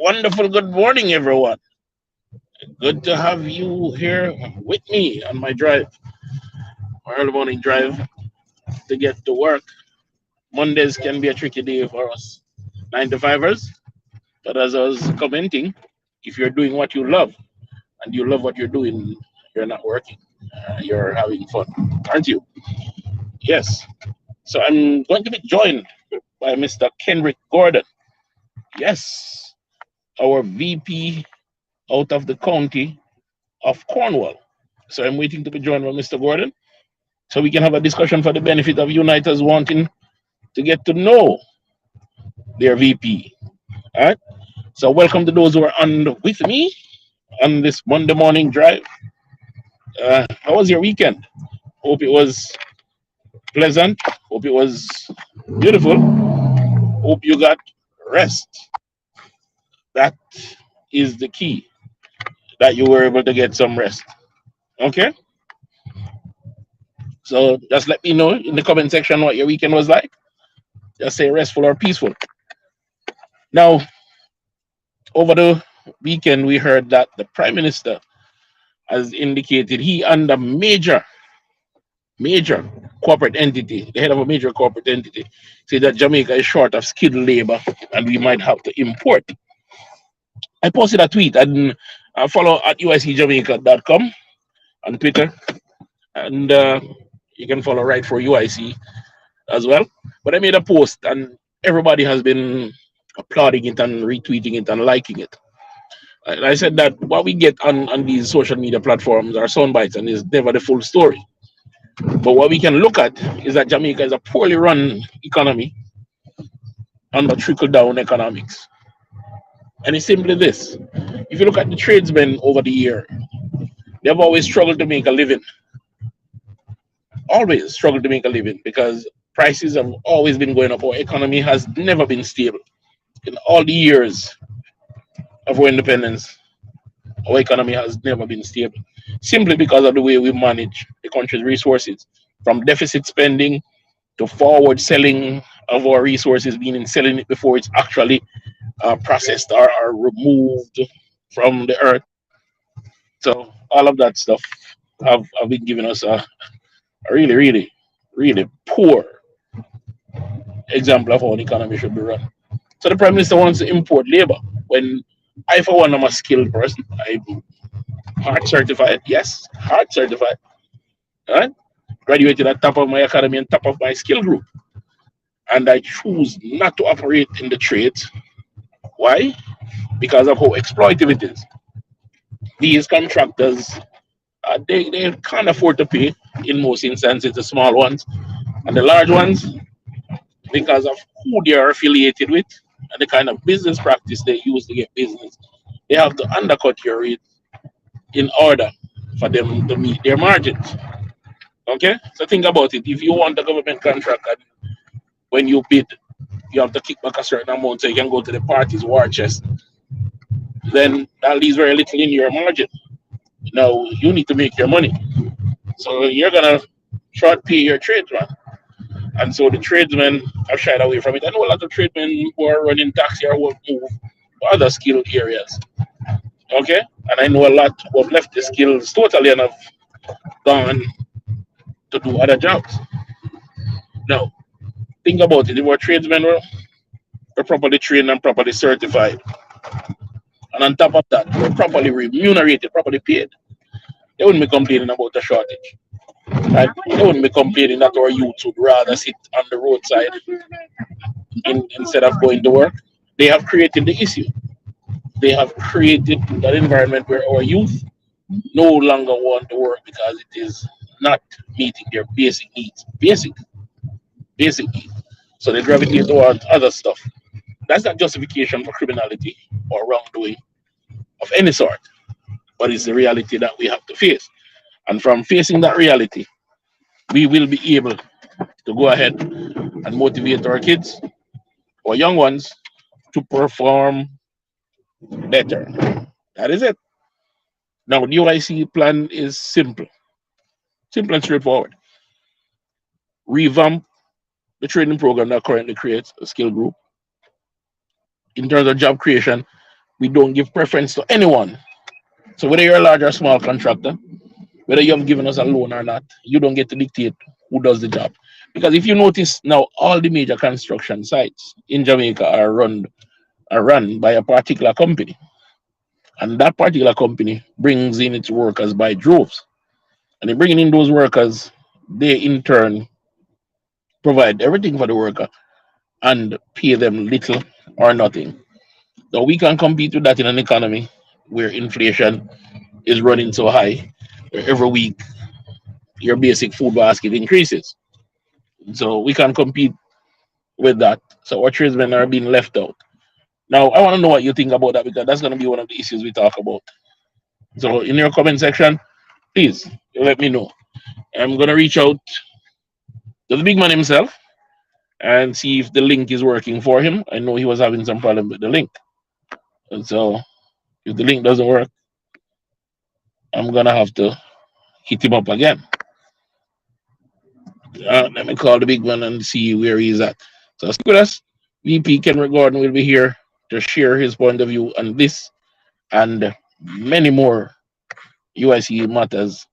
Wonderful good morning, everyone. Good to have you here with me on my drive, my early morning drive to get to work. Mondays can be a tricky day for us 9 to 5ers, but as I was commenting, if you're doing what you love and you love what you're doing, you're not working, you're having fun, aren't you? Yes. So I'm going to be joined by Mr. Kenrick Gordon. Yes, our VP out of the county of Cornwall. So I'm waiting to be joined by Mr. Gordon so we can have a discussion for the benefit of Uniters wanting to get to know their VP. All right. So welcome to those who are on with me on this Monday morning drive. How was your weekend? Hope it was pleasant. Hope it was beautiful. Hope you got rest. That is the key. That you were able to get some rest. Okay. So just let me know in the comment section what your weekend was like. Just say restful or peaceful. Now, over the weekend, we heard that the Prime Minister has indicated he and a major corporate entity, the head of a major corporate entity, say that Jamaica is short of skilled labor and we might have to import. I posted a tweet and follow at uicjamaica.com on Twitter, and you can follow right for UIC as well. But I made a post and everybody has been applauding it and retweeting it and liking it. And I said that what we get on these social media platforms are sound bites and is never the full story. But what we can look at is that Jamaica is a poorly run economy under trickle down economics. And it's simply this. If you look at the tradesmen over the year, they've always struggled to make a living. Always struggled to make a living because prices have always been going up. Our economy has never been stable. In all the years of our independence, our economy has never been stable. Simply because of the way we manage the country's resources, from deficit spending to forward selling of our resources, meaning selling it before it's actually processed or removed from the earth. So all of that stuff have been giving us a really poor example of how an economy should be run. So the Prime Minister wants to import labor when I, for one, am a skilled person. I'm hard certified. Yes, hard certified. All right? Graduated at top of my academy and top of my skill group. And I choose not to operate in the trades. Why? Because of how exploitative it is. These contractors, they can't afford to pay in most instances, the small ones. And the large ones, because of who they are affiliated with and the kind of business practice they use to get business, they have to undercut your rate in order for them to meet their margins. Okay? So think about it. If you want a government contract and when you bid, you have to kick back a certain amount so you can go to the party's war chest, then that leaves very little in your margin. Now you need to make your money. So you're gonna short pay your tradesman. And so the tradesmen have shied away from it. I know a lot of tradesmen who are running taxi or will move to other skilled areas. Okay? And I know a lot who have left the skills totally and have gone to do other jobs. Now, think about it. If our tradesmen were properly trained and properly certified, and on top of that, were properly remunerated, properly paid, they wouldn't be complaining about the shortage. Right? They wouldn't be complaining that our youth would rather sit on the roadside instead of going to work. They have created the issue. They have created that environment where our youth no longer want to work because it is not meeting their basic needs. Basic needs. So they gravitate towards other stuff. That's not justification for criminality or wrongdoing of any sort, but it's the reality that we have to face. And from facing that reality, we will be able to go ahead and motivate our kids or young ones to perform better. That is it. Now, the UIC plan is simple and straightforward. Revamp the training program that currently creates a skill group. In terms of job creation, we don't give preference to anyone. So whether you're a large or small contractor, whether you have given us a loan or not, you don't get to dictate who does the job. Because if you notice now, all the major construction sites in Jamaica are run by a particular company. And that particular company brings in its workers by droves. And in bringing in those workers, they in turn provide everything for the worker and pay them little or nothing. So we can compete with that in an economy where inflation is running so high, where every week your basic food basket increases. So we can compete with that. So our tradesmen are being left out. Now, I want to know what you think about that because that's going to be one of the issues we talk about. So in your comment section, please let me know. I'm going to reach out to the big man himself and see if the link is working for him. I know he was having some problem with the link. And so if the link doesn't work, I'm going to have to hit him up again. Let me call the big man and see where he's at. So stick with us. VP Kenrick Gordon will be here to share his point of view on this and many more UIC matters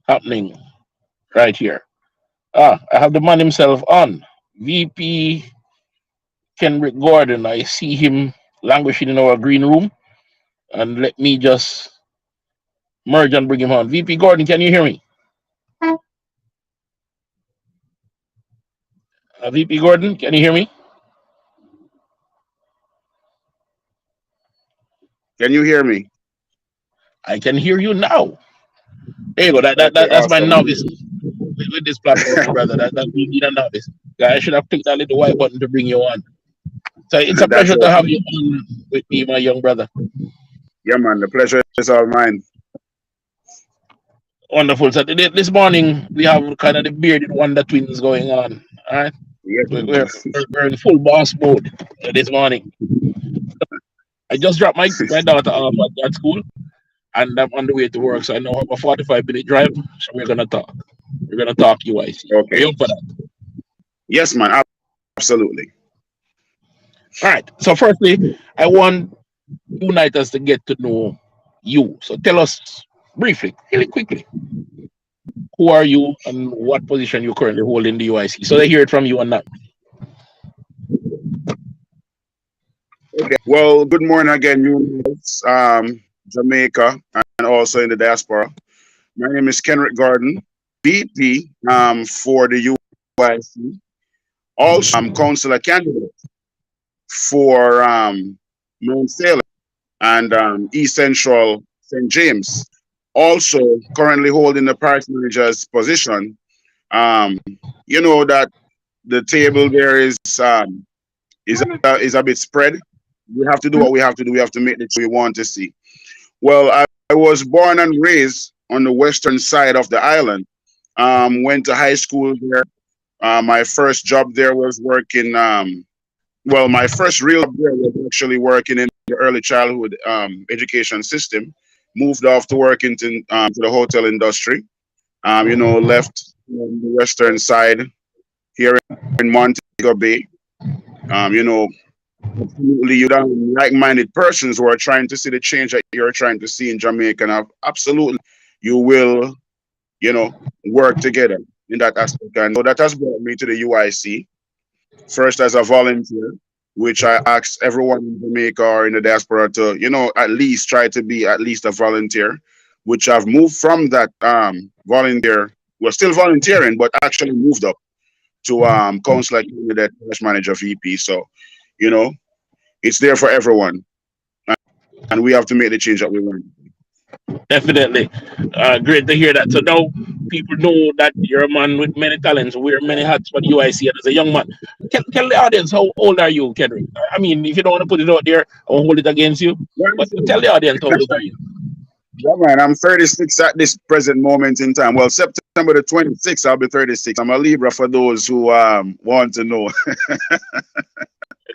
happening right here. I have the man himself on. VP Kenrick Gordon. I see him languishing in our green room. And let me just merge and bring him on. VP Gordon, can you hear me? VP Gordon, can you hear me? Can you hear me? I can hear you now. There you go. Okay, That's my awesome. novice with this platform, my brother. That we need a novice. I should have clicked that little white button to bring you on. So it's a That's pleasure to have awesome. you on with me, my young brother. Yeah, man, the pleasure is all mine. Wonderful. So this morning we have kind of the bearded wonder twins going on. All right, Yes, we're, man. we're, we're in full boss mode this morning. I just dropped my daughter off at school, and I'm on the way to work. So I now have a 45-minute drive. So we're gonna talk. We're gonna talk UIC. Are Okay. you up for that? Yes, man, absolutely. All right. So firstly, I want Uniters to get to know you. So tell us briefly, really quickly, who are you and what position you currently hold in the UIC? So they hear it from you and not. Okay. Well, good morning again, you Jamaica, and also in the diaspora. My name is Kenrick Gordon, VP for the UIC. Also, I'm Councillor Candidate for Mount Salem and East Central St. James. Also, currently holding the parish manager's position. You know that the table there is a bit spread. We have to do what we have to do. We have to make the choice we want to see. Well, I was born and raised on the western side of the island. Went to high school there. My first job there was working. Well, my first real job there was actually working in the early childhood education system. Moved off to work into to the hotel industry. You know, left the western side here in Montego Bay. You know, absolutely, you got like-minded persons who are trying to see the change that you're trying to see in Jamaica. And absolutely, you will, you know, work together in that aspect. And so that has brought me to the UIC, first as a volunteer, which I asked everyone in Jamaica or in the diaspora to, you know, at least try to be at least a volunteer, which I've moved from that volunteer, well, still volunteering, but actually moved up to councillor candidate, parish manager, VP. So, you know, it's there for everyone, and we have to make the change that we want. Definitely. Great to hear that. So now people know that you're a man with many talents, wear many hats for the UIC and as a young man. Tell the audience, how old are you, Kenrick? I mean, if you don't want to put it out there, I won't hold it against you. But tell the audience, how old are you? Yeah, man, I'm 36 at this present moment in time. Well, September the 26th, I'll be 36. I'm a Libra for those who want to know.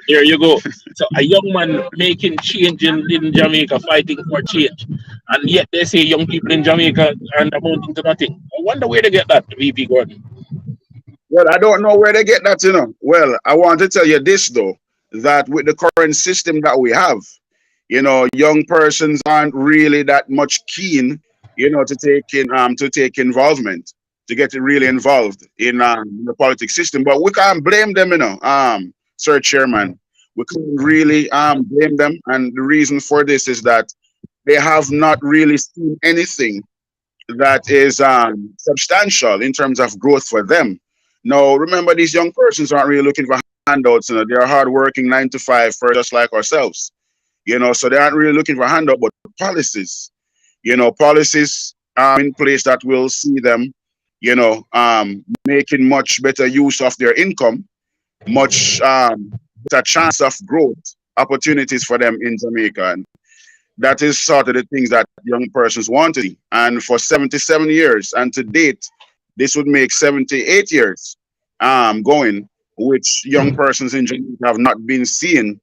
There you go. So a young man making change in Jamaica, fighting for change. And yet they say young people in Jamaica are amounting to nothing. I wonder where they get that, VP Gordon. Well, I don't know where they get that, you know. Well, I want to tell you this, though, that with the current system that we have, young persons aren't really that much keen, to take involvement, to get really involved in the politics system. But we can't blame them, Sir Chairman. We can't really blame them. And the reason for this is that they have not really seen anything that is substantial in terms of growth for them. Now, remember, these young persons aren't really looking for handouts. They're hardworking 9 to 5 for just like ourselves. So they aren't really looking for handouts, but policies. Policies in place that will see them, making much better use of their income, much better chance of growth, opportunities for them in Jamaica. And that is sort of the things that young persons want to see. And for 77 years, and to date, this would make 78 years going, which young persons in Jamaica have not been seeing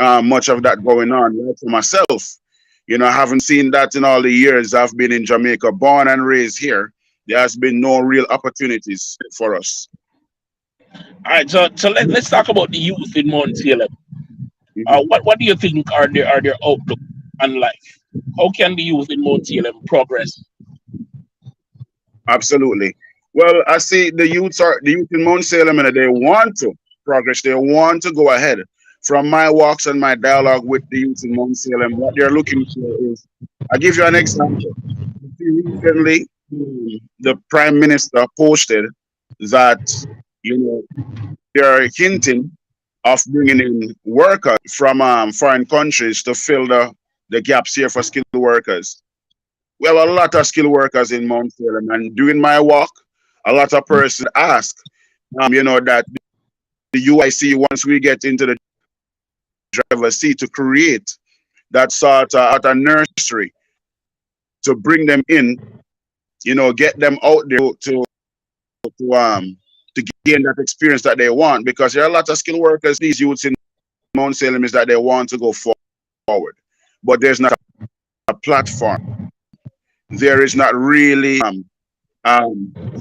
much of that going on. Like for myself, I haven't seen that in all the years I've been in Jamaica, born and raised here. There has been no real opportunities for us. All right, so let's talk about the youth in Mount Salem. What do you think are their outlook on life? How can the youth in Mount Salem progress? Absolutely. Well, I see the youth in Mount Salem, and they want to progress. They want to go ahead. From my walks and my dialogue with the youth in Mount Salem, what they're looking for is, I'll give you an example. Recently, the Prime Minister posted that, they're hinting of bringing in workers from foreign countries to fill the gaps here for skilled workers. We have a lot of skilled workers in Mount Salem, and during my walk, a lot of persons ask, that the UIC, once we get into the driver's seat, to create that sort of a nursery to bring them in, get them out there to gain that experience that they want, because there are a lot of skilled workers, these youths in Mount Salem, is that they want to go forward, but there's not a platform. There is not really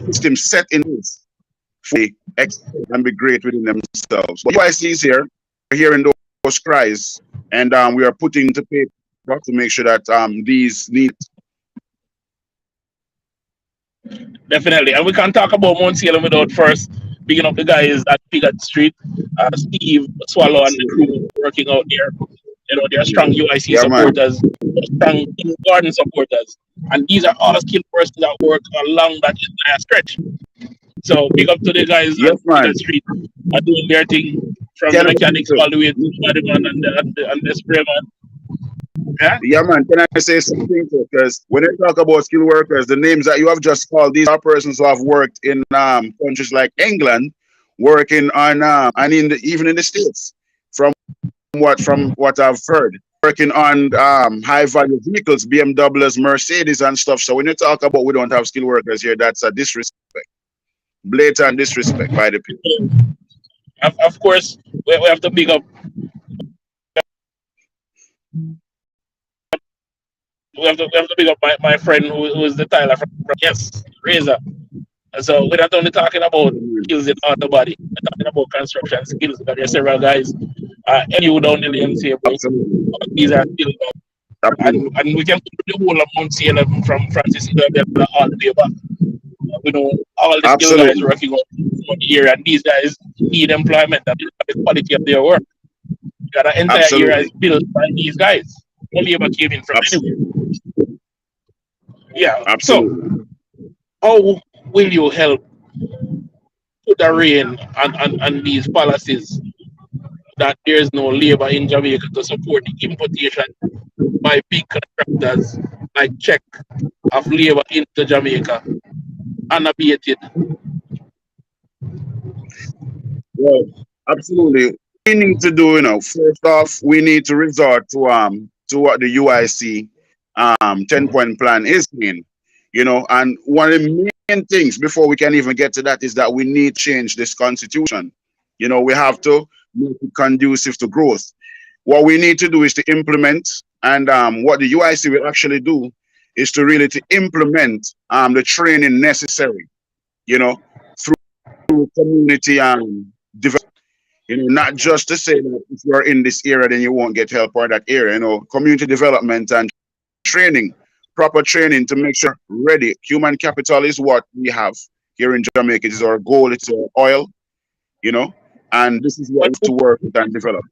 system set in place for the excel and be great within themselves. But UIC is here, we're hearing those cries, and we are putting to paper to make sure that these needs. Definitely, and we can't talk about Mount Salem without first picking up the guys at Piggott Street, Steve, Swallow, and the crew working out there. They're strong UIC supporters, strong Gordon supporters, and these are all skilled persons that work along that entire stretch. So big up to the guys at Piggott Street are doing their thing, from the mechanics all the way to the bodyman and the spray man. Yeah, man. Can I say something? Because when I talk about skilled workers, the names that you have just called, these are persons who have worked in countries like England, working on and even in the States, from what I've heard, working on high value vehicles, BMWs, Mercedes, and stuff. So when you talk about we don't have skilled workers here, that's a disrespect, blatant disrespect by the people. Of course, we have to big up. We have to big up my friend who is the Tyler from Razor. So we're not only talking about skills in auto body, we're talking about construction skills. There are several guys, and you down in the MCA, these are skills. And we can put the whole of Mount Salem from Francis Isabella all the way back. We know all the skill guys working on here, and these guys need employment and the quality of their work. The entire area is built by these guys. Only ever came in from anywhere. Yeah. Absolutely. So, how will you help put a rein on these policies that there's no labor in Jamaica to support the importation by big contractors like Czech of labor into Jamaica unabated? Well, absolutely. We need to do, first off, we need to resort to what the UIC 10-point plan is saying, and one of the main things before we can even get to that is that we need to change this constitution. We have to make it conducive to growth. What we need to do is to implement, and what the UIC will actually do is to really implement the training necessary, through community development. You know, not just to say that if you're in this area, then you won't get help or that area. You know, community development and training, proper training to make sure ready. Human capital is what we have here in Jamaica. It is our goal. It's our oil. You know, and this is what But we have to work with and develop.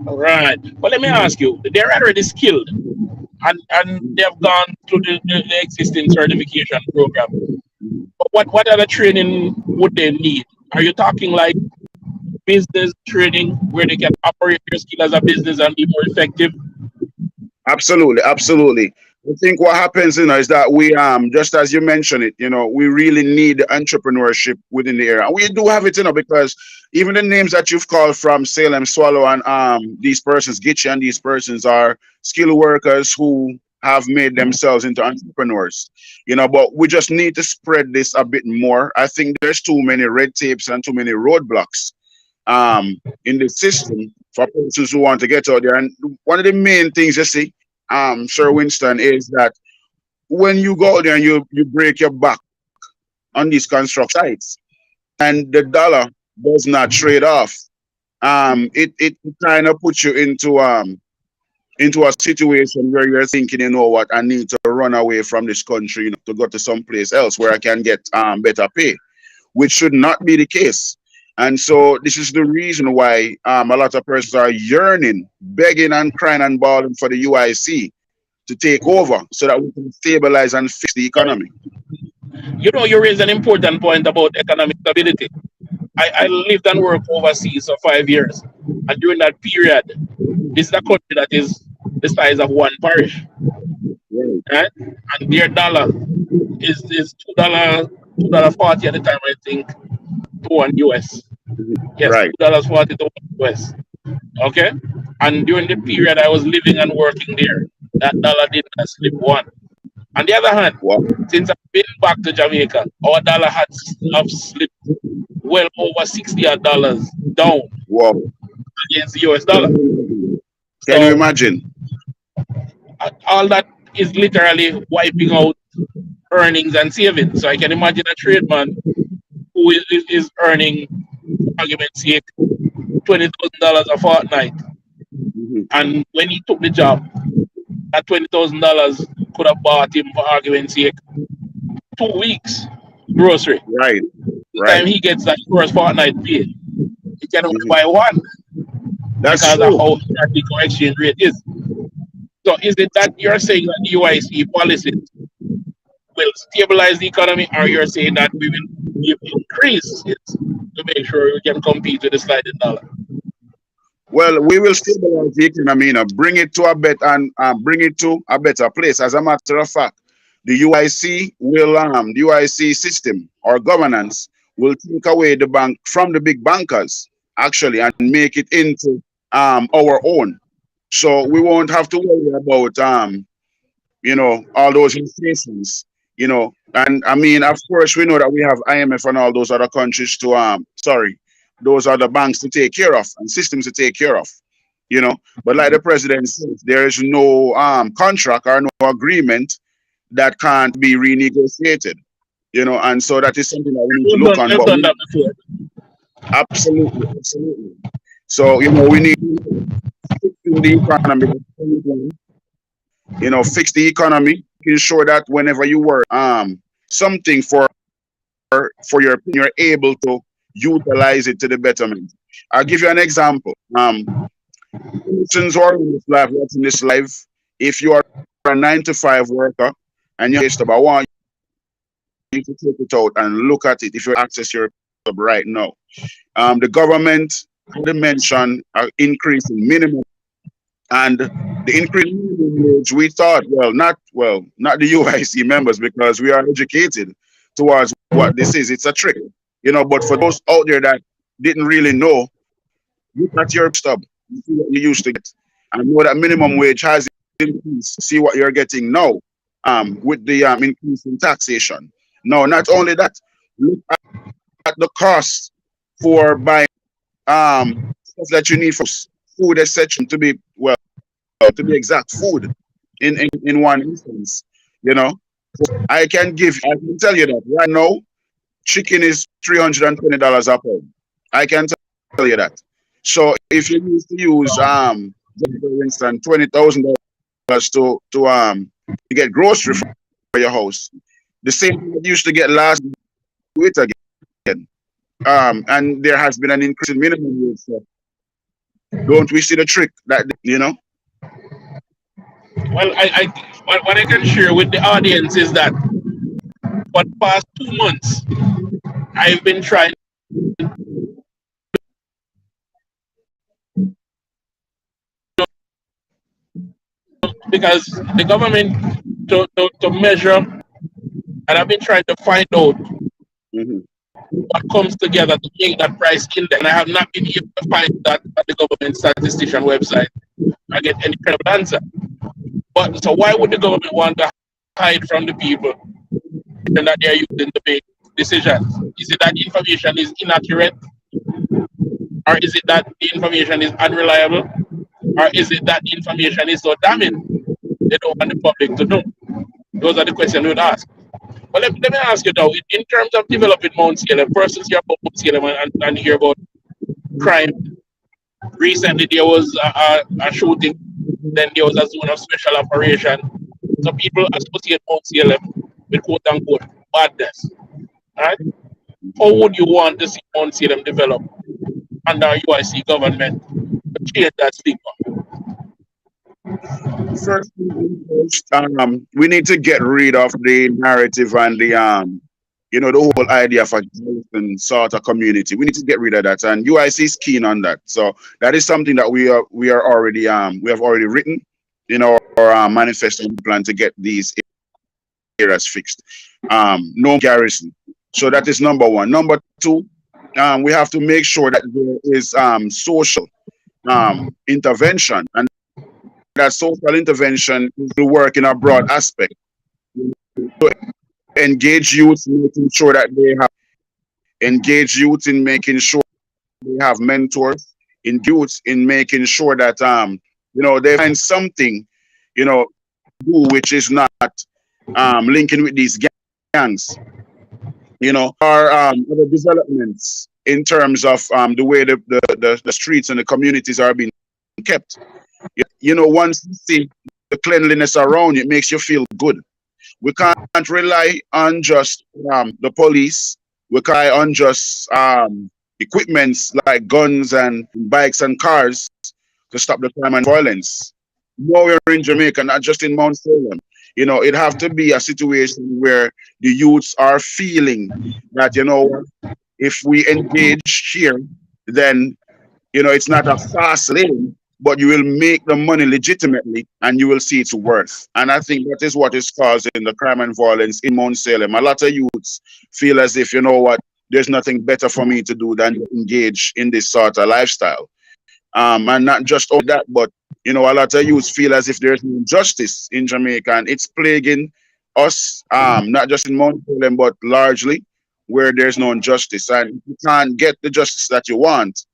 right. But let me ask you, they're already skilled and they've gone through the existing certification program. But what other training would they need? Are you talking like business training where they can operate their skill as a business and be more effective? Absolutely, absolutely. I think what happens, you know, is that we just as you mentioned it, you know, we really need entrepreneurship within the area. And we do have it, you know, because even the names that you've called from Salem, Swallow, and these persons, Gitche, and these persons are skilled workers who have made themselves into entrepreneurs. You know, but we just need to spread this a bit more. I think there's too many red tapes and too many roadblocks in the system for persons who want to get out there. And one of the main things you see, Sir Winston, is that when you go out there and you break your back on these construction sites and the dollar does not trade off, it kind of puts you into a situation where you're thinking, you know what, I need to run away from this country, you know, to go to someplace else where I can get better pay, which should not be the case. And so this is the reason why a lot of persons are yearning, begging and crying and bawling for the UIC to take over so that we can stabilize and fix the economy. You know, you raised an important point about economic stability. I lived and worked overseas for 5 years. And during that period, this is a country that is the size of one parish. Right. Right? And their dollar is $2.40 at the time, I think, to one US. Yes, Right. $2.40 to one US. Okay? And during the period I was living and working there, that dollar did not slip one. On the other hand, Wow. since I've been back to Jamaica, our dollar have slipped well over $60 down Wow. against the US Can dollar. you So imagine? all that is literally wiping out earnings and savings. So I can imagine a tradesman who is earning, for argument's sake, $20,000 a fortnight. Mhm. And when he took the job, that $20,000 could have bought him, for argument's sake, 2 weeks grocery. Right. The Right. time he gets that first fortnight pay, he can only Mhm. buy one That's because of true. how erratic our exchange rate is. So is it that you're saying that the UIC policies will stabilize the economy, or you're saying that we will increase it to make sure we can compete with the sliding dollar? Well, we will stabilize the economy, you know, bring it to a better and bring it to a better place. As a matter of fact, the UIC will the UIC system or governance will take away the bank from the big bankers actually and make it into our own. So we won't have to worry about you know, all those inflations, you know. And I mean, of course, we know that we have IMF and all those other countries to those other banks to take care of and systems to take care of, you know. But like the president says, there is no contract or no agreement that can't be renegotiated, you know, and so that is something that we need to look on. We've But done that before. absolutely, absolutely. So, you know, we need to fix the economy, you know, fix the economy, ensure that whenever you work something for your you're able to utilize it to the betterment. I'll give you an example. Since we're in this life, watching this live, if you are a 9 to 5 worker and you're just about, I want you to take it out and look at it if you access your job right now. The government had mentioned increasing minimum, and the increase in minimum wage, we thought, not the UIC members, because we are educated towards what this is. It's a trick, you know. But for those out there that didn't really know, look at your stub, see what you used to get, and know that minimum wage has increased. See what you're getting now, with the increase in taxation. No, not only that, look at the cost for buying stuff that you need for food, etc. To be to be exact, food in one instance, you know. I can tell you that right now, chicken is $320 a pound. I can tell you that. So if you used to use for instance $20,000 to get grocery for your house, the same thing you used to get last week again. And there has been an increase in minimum wage. So don't we see the trick that Well, what I can share with the audience is that for the past 2 months, I've been trying because the government to measure, and I've been trying to find out what comes together to make that price index, and I have not been able to find that at the government statistician website. I get any kind of answer. But so why would the government want to hide from the people and that they are using to make decisions? Is it that information is inaccurate? Or is it that the information is unreliable? Or is it that the information is so damning they don't want the public to know? Those are the questions we would ask. But let me ask you now, in terms of developing Mount Salem, persons hear about Mount Salem and hear about crime. Recently there was a shooting, then there was a zone of special operation. So people associate Mount Salem with quote unquote badness. Right? How would you want to see Mount Salem develop under UIC government to change that stigma? First, we need to get rid of the narrative and the whole idea of a Jonathan sort of community. We need to get rid of that, and UIC is keen on that. So that is something that we have already written in our manifesto plan to get these areas fixed. No garrison. So that is number one. Number two, we have to make sure that there is social intervention, and that social intervention is to work in a broad aspect. So engage youth in making sure that they have they have mentors, in youth in making sure that they find something do which is not linking with these gangs. Our other developments in terms of the way the streets and the communities are being kept. Once you see the cleanliness around, it makes you feel good. We can't rely on just the police. We can't rely on just equipments like guns and bikes and cars to stop the crime and violence. Now we're in Jamaica, not just in Mount Salem. It have to be a situation where the youths are feeling that, if we engage here, then, it's not a fast lane, but you will make the money legitimately and you will see its worth. And I think that is what is causing the crime and violence in Mount Salem. A lot of youths feel as if, there's nothing better for me to do than to engage in this sort of lifestyle. And not just only that, but, a lot of youths feel as if there's no justice in Jamaica, and it's plaguing us, not just in Mount Salem, but largely where there's no justice. And you can't get the justice that you want.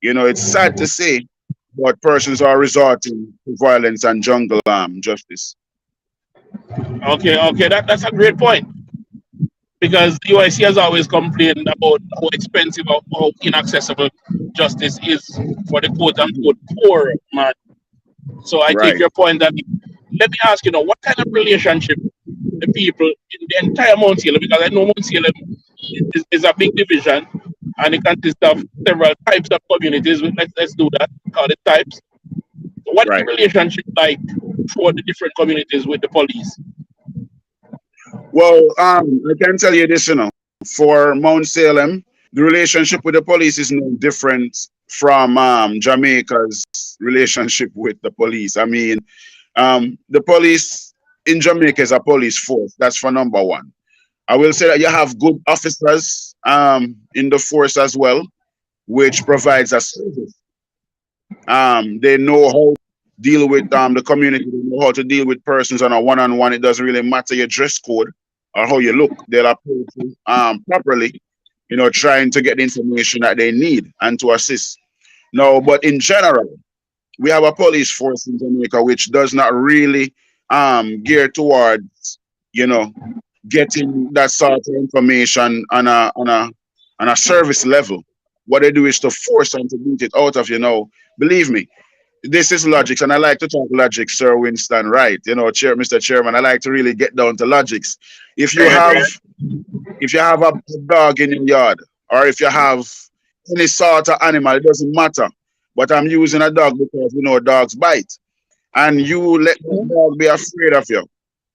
It's sad to say, but persons are resorting to violence and jungle justice. Okay, that's a great point. Because the UIC has always complained about how expensive or how inaccessible justice is for the quote unquote poor man. So I take your point that, let me ask what kind of relationship the people in the entire Mount Salem, because I know Mount Salem is a big division and it consists of several types of communities. Let's do that, call it types. So what is the relationship like for the different communities with the police? Well, I can tell you this, for Mount Salem, the relationship with the police is no different from Jamaica's relationship with the police. I mean, the police in Jamaica is a police force. That's for number one. I will say that you have good officers in the force as well, which provides a service. They know how to deal with the community. They know how to deal with persons on a one-on-one. It doesn't really matter your dress code or how you look. They'll approach you properly, trying to get the information that they need and to assist. No, but in general, we have a police force in Jamaica which does not really gear towards, getting that sort of information on a service level. what they do is to force and to beat it out of you. Know, believe me, this is logics, and I like to talk logic, Sir Winston Wright. You know, Mr. Chairman, I like to really get down to logics. If you have a dog in your yard, or if you have any sort of animal, it doesn't matter. But I'm using a dog because we know dogs bite, and you let the dog be afraid of you.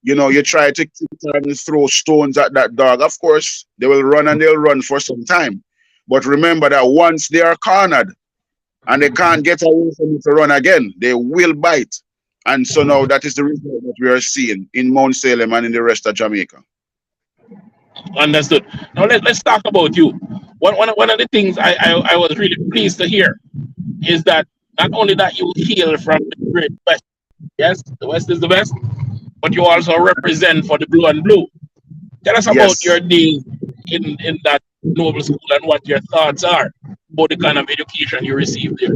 You know, you try to kick and throw stones at that dog. Of course, they will run and they'll run for some time. But remember that once they are cornered and they can't get away from you to run again, they will bite. And so now that is the result that we are seeing in Mount Salem and in the rest of Jamaica. Understood. Now let's talk about you. One of the things I was really pleased to hear is that not only that you hail from the great West, yes, the West is the best, but you also represent for the blue and blue. Tell us about your days in that noble school and what your thoughts are about the kind of education you received there.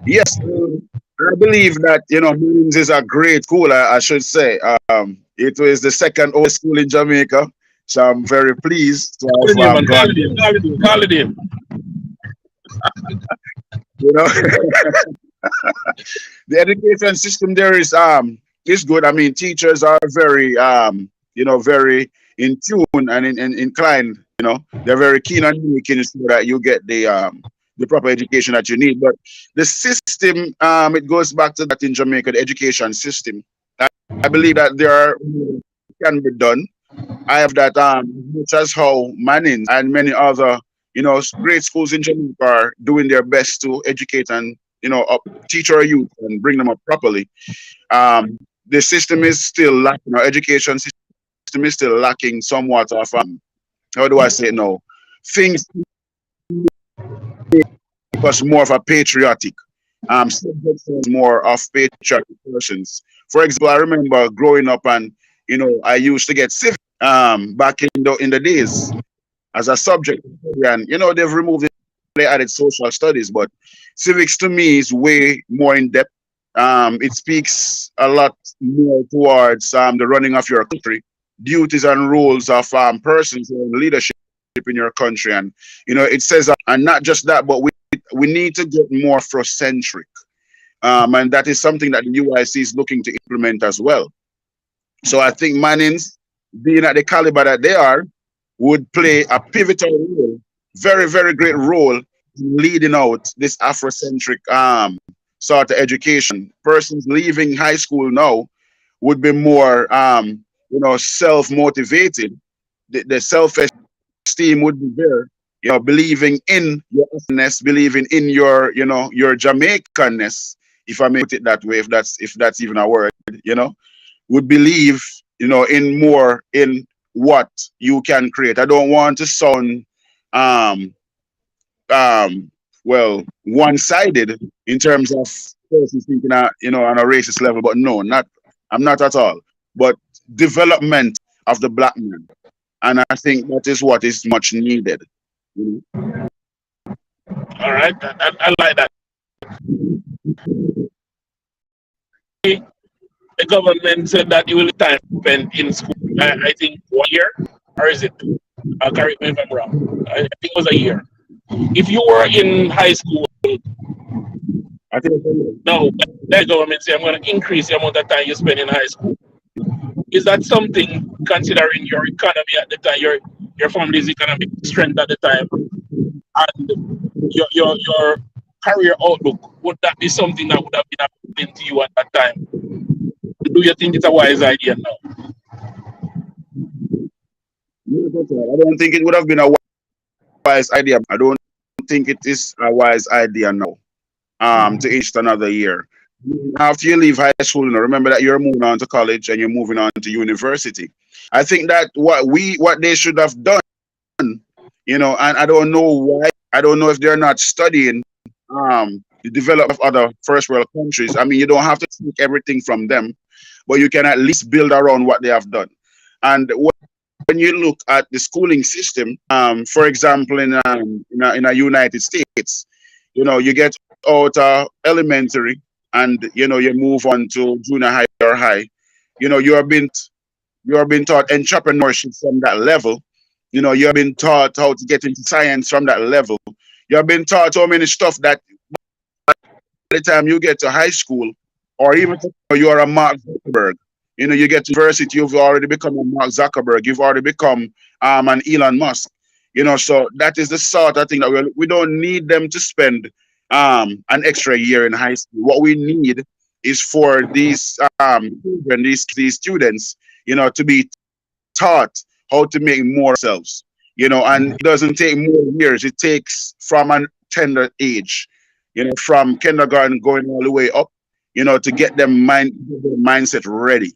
Yes, I believe that, you know, Marines is a great school, I should say. It was the second oldest school in Jamaica, so I'm very pleased to have gone. Call it in. You know, the education system there is good. I mean, teachers are very you know, very in tune and inclined. You know, they're very keen on making sure that you get the proper education that you need. But the system, it goes back to that in Jamaica, the education system. I believe that there can be done. I have that much as how Manning and many other, you know, great schools in Jamaica are doing their best to educate and, you know, teach our youth and bring them up properly. The system is still lacking, our education system is still lacking somewhat of, how do I say it now? Things because more of a patriotic, more of patriotic persons. For example, I remember growing up and, you know, I used to get civics back in the days as a subject, and you know they've removed it, they added social studies, but civics to me is way more in depth. It speaks a lot more towards the running of your country, duties and roles of persons in leadership in your country, and you know it says, and not just that, but we need to get more Afrocentric, and that is something that the UIC is looking to implement as well. So I think Mannings, being at the caliber that they are, would play a pivotal role, very, very great role in leading out this Afrocentric sort of education. Persons leaving high school now would be more, you know, self-motivated. The self-esteem would be there. You know, believing in your Afro-ness, believing in your, you know, your Jamaicanness, if I may put it that way, if that's even a word, you know, would believe, you know, in more in what you can create. I don't want to sound well, one-sided in terms of persons thinking, you know, on a racist level, but no, I'm not at all. But development of the black man, and I think that is what is much needed. You know? All right, I like that. The government said that it will time spent in school. I think 1 year, or is it 2? Correct me if I'm wrong. I think it was a year. If you were in high school, I think no, the government say I'm going to increase the amount of time you spend in high school. Is that something, considering your economy at the time, your family's economic strength at the time, and your career outlook, would that be something that would have been appealing to you at that time? Do you think it's a wise idea now? I don't think it would have been a wise idea. I don't think it is a wise idea now. To age another year. After you leave high school, you know, remember that you're moving on to college and you're moving on to university. I think that what they should have done, you know, and I don't know why. I don't know if they're not studying the development of other first world countries. I mean, you don't have to take everything from them, but you can at least build around what they have done. And when you look at the schooling system, for example, in a United States, you know, you get out elementary, and you know you move on to junior high or high. You know, you are being taught entrepreneurship from that level. You know, you've been taught how to get into science from that level. You have been taught so many stuff that by the time you get to high school, or even you are a Mark Zuckerberg, you know, you get to university, you've already become a Mark Zuckerberg, you've already become an Elon Musk. You know, so that is the sort of thing that we don't need them to spend an extra year in high school. What we need is for these children, these students, you know, to be taught how to make more themselves. You know, and it doesn't take more years. It takes from a tender age, you know, from kindergarten going all the way up, you know, to get their mindset ready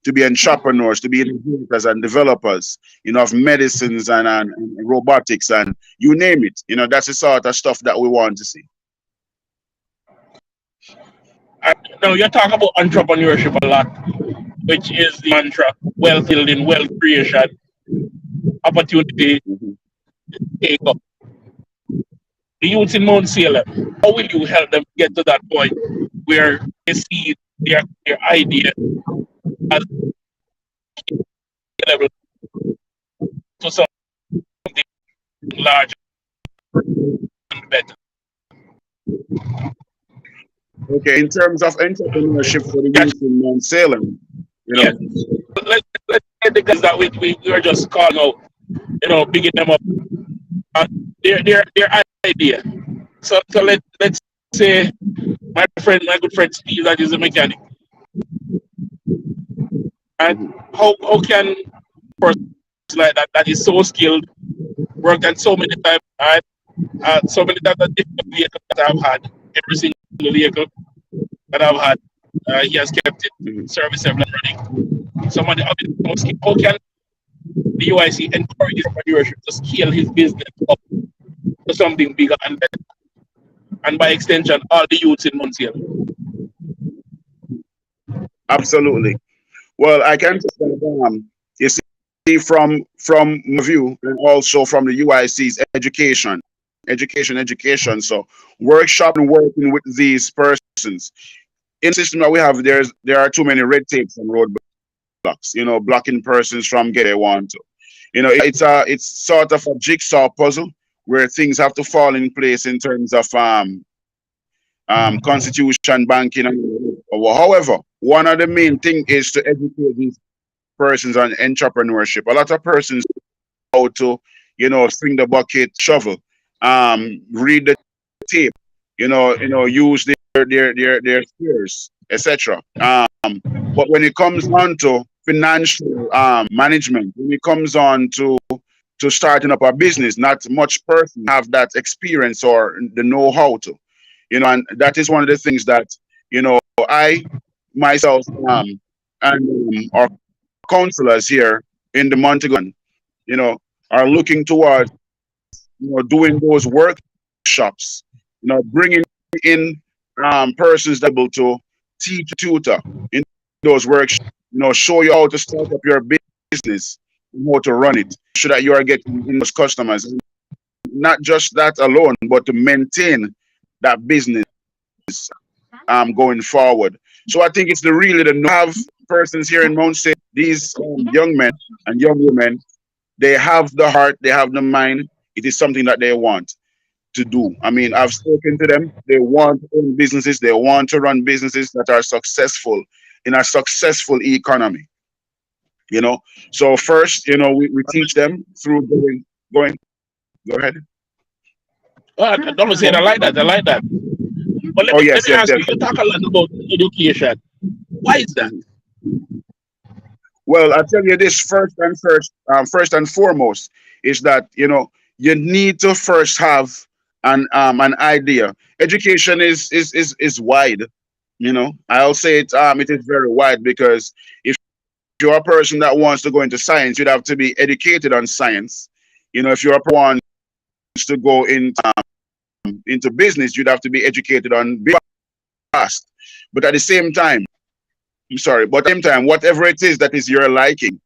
to be entrepreneurs, to be innovators and developers, you know, of medicines and robotics and you name it. You know, that's the sort of stuff that we want to see. Now you talk about entrepreneurship a lot, which is the mantra: wealth building, wealth creation, opportunity take up. The youth in Mount Salem, how will you help them get to that point where they see their idea as level to something larger and better? Okay, in terms of entrepreneurship for the youth in Mount Salem, you know. Yeah. Let's get the guys that we are just calling out, you know, bigging them up. Their idea. So let's say my good friend Steve, that is a mechanic. And how can a person like that is so skilled, worked at so many times, so many times that different vehicles that I've had, every single vehicle that I've had, he has kept it service and running. Somebody, how can the UIC encourage entrepreneurship to scale his business up to something bigger and better? And by extension, all the youths in Montego. Absolutely. Well, I can say that, you see, from my view, and also from the UIC's education. So workshop and working with these persons. In the system that we have, there are too many red tapes and roadblocks, you know, blocking persons from getting they want to. You know, it's sort of a jigsaw puzzle where things have to fall in place in terms of constitution, banking, and however, one of the main thing is to educate these persons on entrepreneurship. A lot of persons know how to, you know, swing the bucket, shovel, read the tape, you know, use their skills, etc. But when it comes on to financial management, when it comes on to starting up a business, not much person have that experience or the know-how to, you know, and that is one of the things that, you know, I myself and our councillors here in the Montego, you know, are looking towards, you know, doing those workshops, you know, bringing in persons that are able to teach, tutor in those workshops, you know, show you how to start up your business, how to run it, so that you are getting in those customers. Not just that alone, but to maintain that business going forward. So I think it's the have persons here in Mount St. These young men and young women, they have the heart, they have the mind. It is something that they want to do. I mean, I've spoken to them. They want to own businesses. They want to run businesses that are successful in a successful economy. You know, so first, you know, we teach them through going. Go ahead. Oh, don't say I like that. I like that. But let me ask you, you talk a lot about education. Why is that? Well, I'll tell you this first and foremost is that, you know, you need to first have an idea. Education is wide, you know. I'll say it is very wide, because if you're a person that wants to go into science, you'd have to be educated on science. You know, if you're a person who wants to go into business, you'd have to be educated on business. But at the same time, whatever it is that is your liking,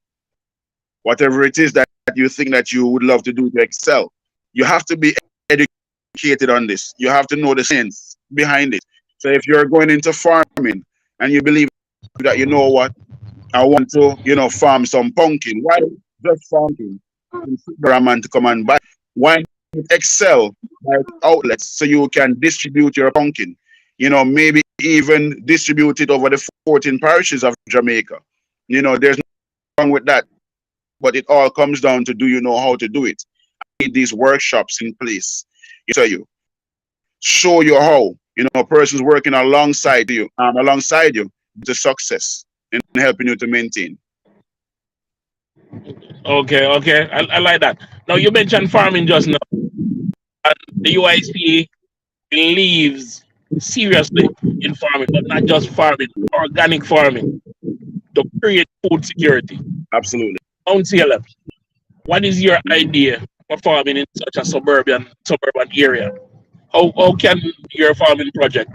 whatever it is that you think that you would love to do to excel, you have to be educated on this. You have to know the science behind it. So if you're going into farming and you believe that, you know what, I want to, you know, farm some pumpkin. Why just pumpkin? man to come and buy. Why not excel like outlets so you can distribute your pumpkin? You know, maybe even distribute it over the 14 parishes of Jamaica. You know, there's nothing wrong with that. But it all comes down to, do you know how to do it? I need these workshops in place. You show you how. You know, persons working alongside you, to success and helping you to maintain. Okay, okay. I like that. Now you mentioned farming just now. And the UIC believes seriously in farming, but not just farming, organic farming to create food security. Absolutely. Mount CLM, what is your idea for farming in such a suburban area? How can your farming project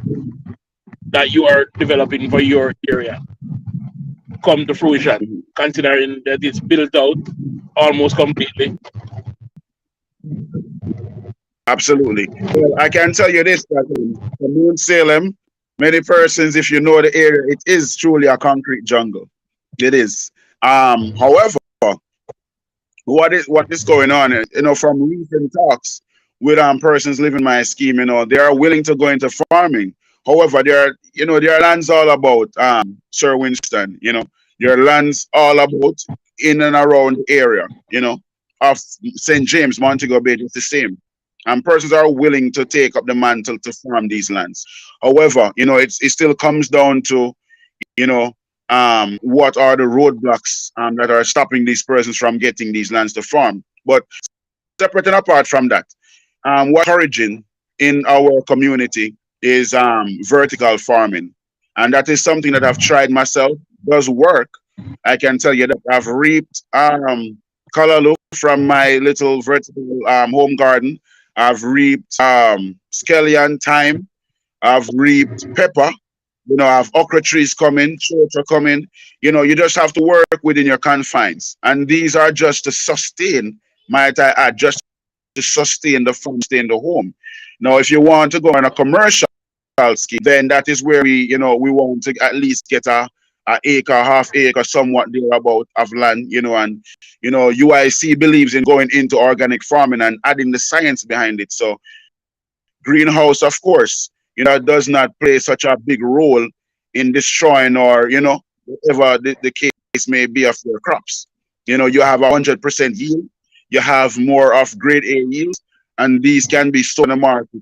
that you are developing for your area come to fruition, considering that it's built out almost completely? Absolutely. Well, I can tell you this, that Mount Salem, many persons, if you know the area, it is truly a concrete jungle. It is. However, what is going on? You know, from recent talks with persons living my scheme, you know, they are willing to go into farming. However, there are lands all about Sir Winston, you know, there are lands all about in and around the area, you know, of St. James, Montego Bay, it's the same. And persons are willing to take up the mantle to farm these lands. However, you know, it still comes down to, you know, what are the roadblocks that are stopping these persons from getting these lands to farm. But separate and apart from that, what's encouraging in our community is vertical farming. And that is something that I've tried myself, does work. I can tell you that I've reaped callaloo from my little vertical home garden. I've reaped scallion, thyme. I've reaped pepper. You know, I have okra trees coming, shorts are coming. You know, you just have to work within your confines. And these are just to sustain, might I add, just to sustain the farm, stay in the home. Now, if you want to go on a commercial scheme, then that is where we want to at least get a acre, half acre, somewhat thereabout of land, you know, and, you know, UIC believes in going into organic farming and adding the science behind it. So greenhouse, of course, you know, does not play such a big role in destroying or, you know, whatever the case may be of your crops. You know, you have 100% yield, you have more of grade A yields, and these can be sold in the market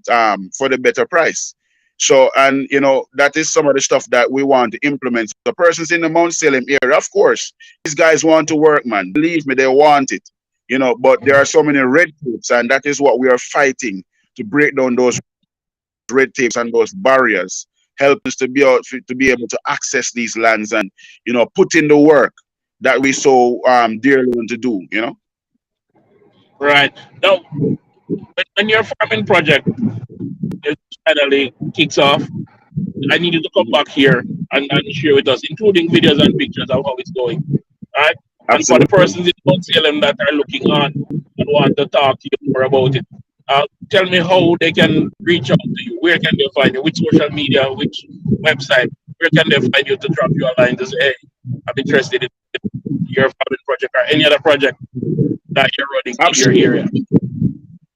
for the better price. So, and, you know, that is some of the stuff that we want to implement. The persons in the Mount Salem area, of course, these guys want to work, man. Believe me, they want it, you know, but there are so many red tapes, and that is what we are fighting to break down those red tapes and those barriers, help us to be able to access these lands and, you know, put in the work that we so dearly want to do, you know. Right. Now, when your farming project finally kicks off, I need you to come back here and share with us, including videos and pictures of how it's going. All right. And for the persons in Mount Salem that are looking on and want to talk to you more about it, tell me how they can reach out to you. Where can they find you? Which social media, which website? Where can they find you to drop you a line to say, hey, I'm interested in your farming project or any other project that you're running in your area?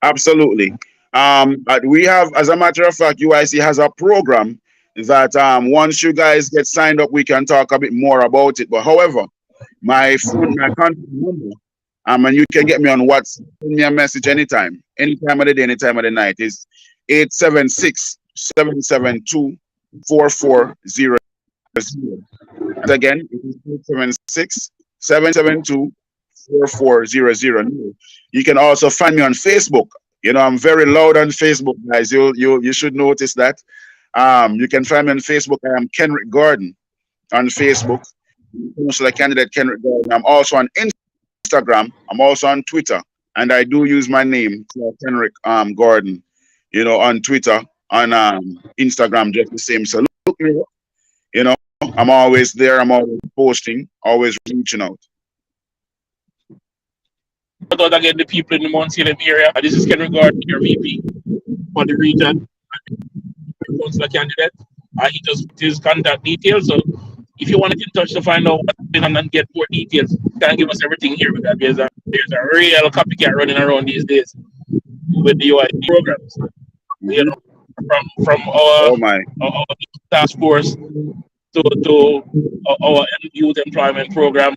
Absolutely. We have, as a matter of fact, UIC has a program that once you guys get signed up, we can talk a bit more about it. But however, my contact number, and you can get me on WhatsApp, send me a message anytime of the day, any time of the night, is 876-772-4400. Again, it is 876-772-4400. You can also find me on Facebook. You know, I'm very loud on Facebook, guys. You should notice that. You can find me on Facebook. I am Kenrick Gordon on Facebook. Councillor Candidate Kenrick Gordon. I'm also on Instagram. I'm also on Twitter, and I do use my name, Kenrick Gordon. You know, on Twitter, on Instagram, just the same. So look me up. You know, I'm always there. I'm always posting, always reaching out. Again, the people in the Mount Salem area. This is Kenrick Gordon, your VP for the region, Councillor Candidate. He just put his contact details. So if you want to get in touch to find out what's going on and get more details, you can give us everything here because there's there's a real copycat running around these days with the UIC programs. You know, from Oh my. our task force to our youth employment program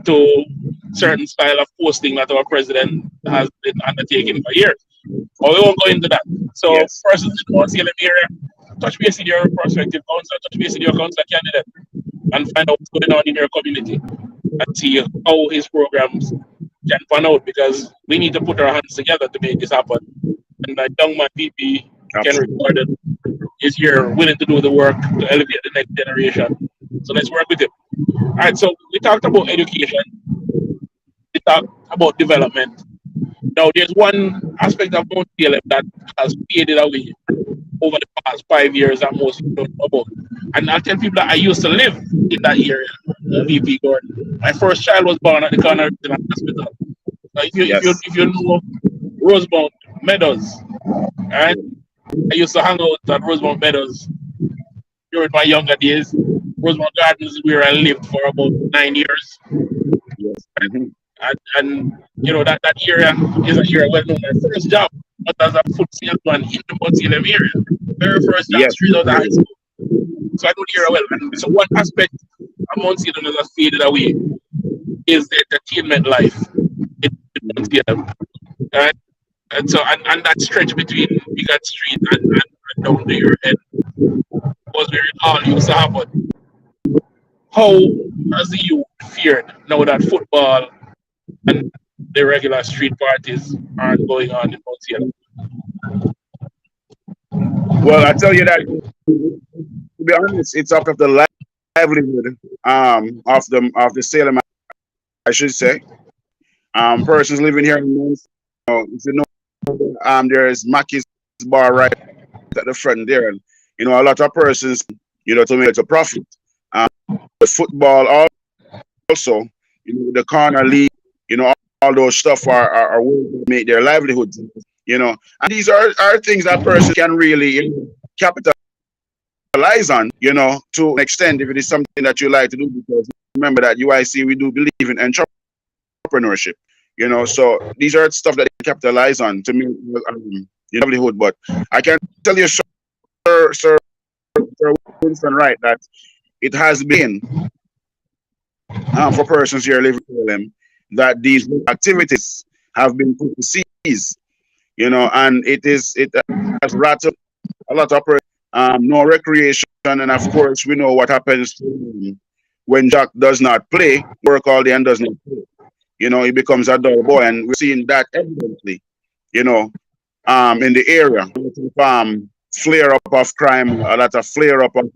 to certain style of posting that our president has been undertaking for years. But we won't go into that. So, Yes. persons in the CLM area, touch base with your prospective councillor, touch base with your councillor candidate, and find out what's going on in your community and see how his programs can pan out, because we need to put our hands together to make this happen. And the young man VP, Kenrick Gordon, is here willing to do the work to elevate the next generation. So let's work with him. All right, so we talked about education, we talked about development. Now, there's one aspect of Mount CLM that has faded away over the past 5 years that most people don't know about. And I'll tell people that I used to live in that area, VP Gordon. My first child was born at the Cornwall Hospital. If you know Rosemount Meadows, right? I used to hang out at Rosemount Meadows during my younger days. Rosemount Gardens is where I lived for about 9 years. Yes. And you know that area is an area well known. My first job was as a food salesman in the Mount CLM area. Very first job straight out of high school. So I know the area well. And so one aspect of Mount CLM that has faded away is the entertainment life in Mount CLM. Right? And so and that stretch between Bigot Street and down to your head was where it all used to happen. How has the youth feared now that football and the regular street parties aren't going on in Mount CLM? Well, I tell you that, to be honest, it's out of the livelihood of the Salem, I should say. Persons living here in Mount, if you know, there's Mackey's bar right at the front there, and you know, a lot of persons, you know, to make a profit. The football also, you know, the corner league, you know, all those stuff are ways to make their livelihoods, you know, and these are things that person can really, you know, capitalize on, you know, to an extent if it is something that you like to do, because remember that UIC, we do believe in entrepreneurship, you know, so these are stuff that they capitalize on to make your livelihood. But I can tell you, Sir Winston Wright, that it has been for persons here living with them that these activities have been put to cease, you know, and it has rattled a lot of no recreation, and of course we know what happens when Jack does not play, work all day and does not play. You know, he becomes a dull boy, and we're seeing that evidently, you know, in the area. Flare up of crime, a lot of flare up of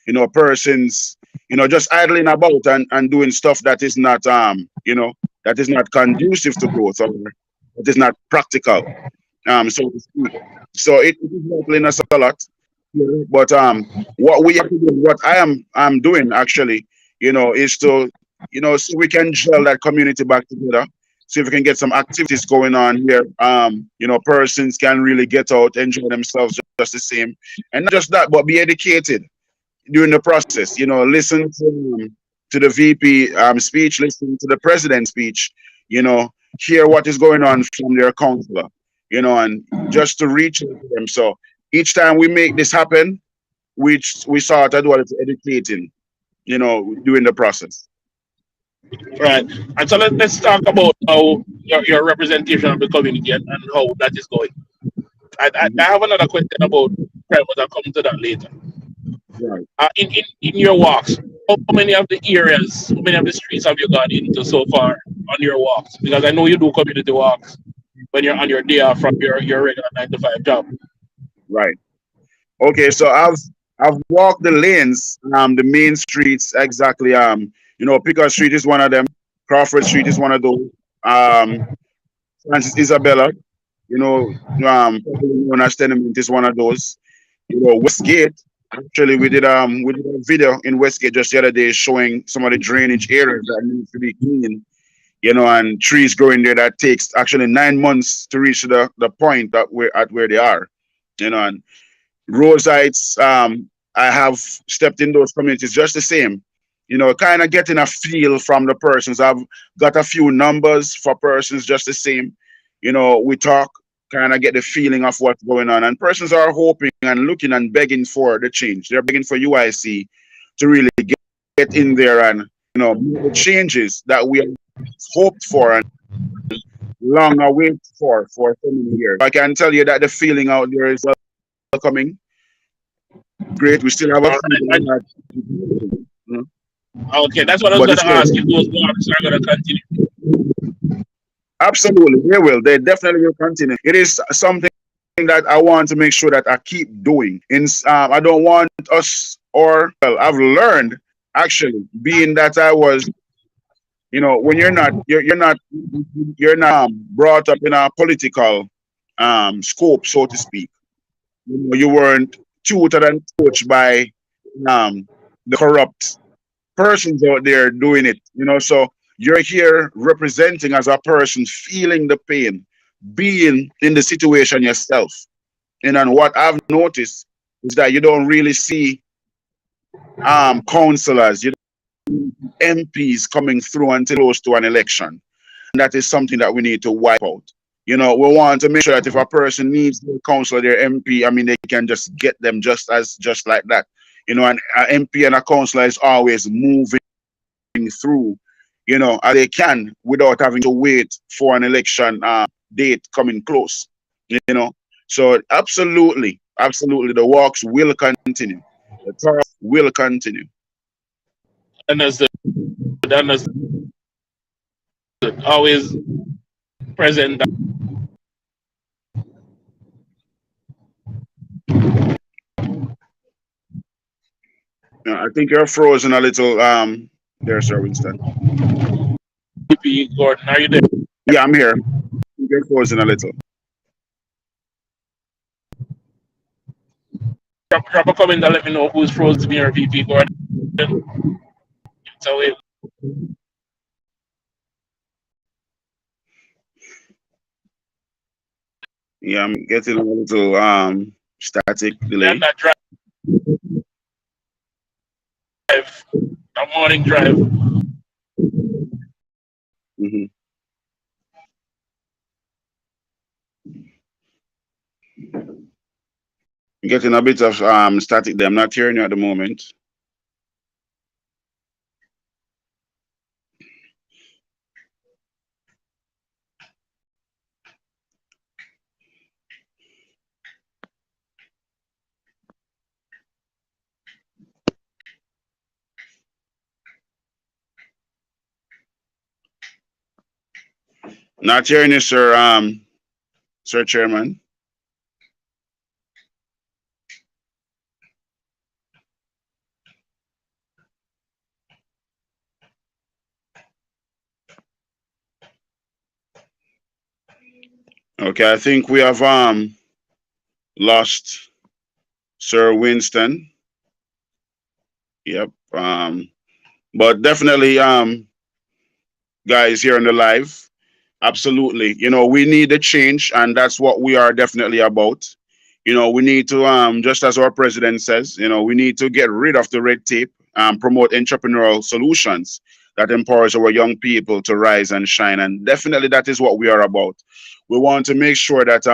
you know, persons, you know, just idling about and doing stuff that is not you know, that is not conducive to growth, or it is not practical. So it is helping us a lot. But what we have to do, what I'm doing actually, you know, is to, you know, so we can gel that community back together. See if we can get some activities going on here. You know, persons can really get out, enjoy themselves just the same. And not just that, but be educated during the process. You know, listen to the VP speech, listen to the president's speech, you know, hear what is going on from their counselor, you know, and just to reach them. So each time we make this happen, we start to do it educating, you know, during the process. Right. And so let's talk about how your representation of the community and how that is going. I have another question about crime, but I'll come to that later. Right. In your walks, how many of the areas, how many of the streets have you gone into so far on your walks? Because I know you do community walks when you're on your day off from your regular 9 to 5 job. Right. Okay. So I've walked the lanes, the main streets exactly. You know, Pickard Street is one of them. Crawford Street is one of those. Francis Isabella, you know, Tenement is one of those. You know, Westgate. Actually, we did a video in Westgate just the other day showing some of the drainage areas that need to be cleaned. You know, and trees growing there that takes actually 9 months to reach the point that we're at where they are. You know, and Rose Heights, I have stepped in those communities just the same. you know, kind of getting a feel from the persons. I've got a few numbers for persons just the same. You know, we talk, kind of get the feeling of what's going on. And persons are hoping and looking and begging for the change. They're begging for UIC to really get in there and, you know, make the changes that we have hoped for and long awaited for so many years. I can tell you that the feeling out there is welcoming. Great. We still have a All few right. Okay, that's what I was but going it's to ask if those blocks are going to continue. absolutely, they will. They definitely will continue. It is something that I want to make sure that I keep doing. I don't want us, or well, I've learned actually, being that I was, you know, when you're not brought up in a political scope, so to speak. You know, you weren't tutored and coached by the corrupt persons out there doing it. You know, so you're here representing as a person, feeling the pain, being in the situation yourself. And what I've noticed is that you don't really see councillors, MPs coming through until close to an election. And that is something that we need to wipe out. You know, we want to make sure that if a person needs their councillor, their MP, I mean, they can just get them just like that. You know, an MP and a councillor is always moving through, you know, as they can without having to wait for an election date coming close. You know, so absolutely, the walks will continue. The talk will continue. Understood. Understood. Always present. I think you're frozen a little there, Sir Winston. Gordon, are you there? Yeah, I'm here. You're frozen a little. Drop a comment and let me know who's frozen me or VP Gordon. So Yeah, I'm getting a little static delay. that drive, a morning drive. Mm-hmm. Getting a bit of static there. I'm not hearing you at the moment. Not hearing you, sir. Sir Chairman. Okay, I think we have lost Sir Winston. Yep. But definitely guys here on the live, absolutely. You know, we need a change, and that's what we are definitely about. You know, we need to just as our president says, you know, we need to get rid of the red tape and promote entrepreneurial solutions that empowers our young people to rise and shine. And definitely that is what we are about. We want to make sure that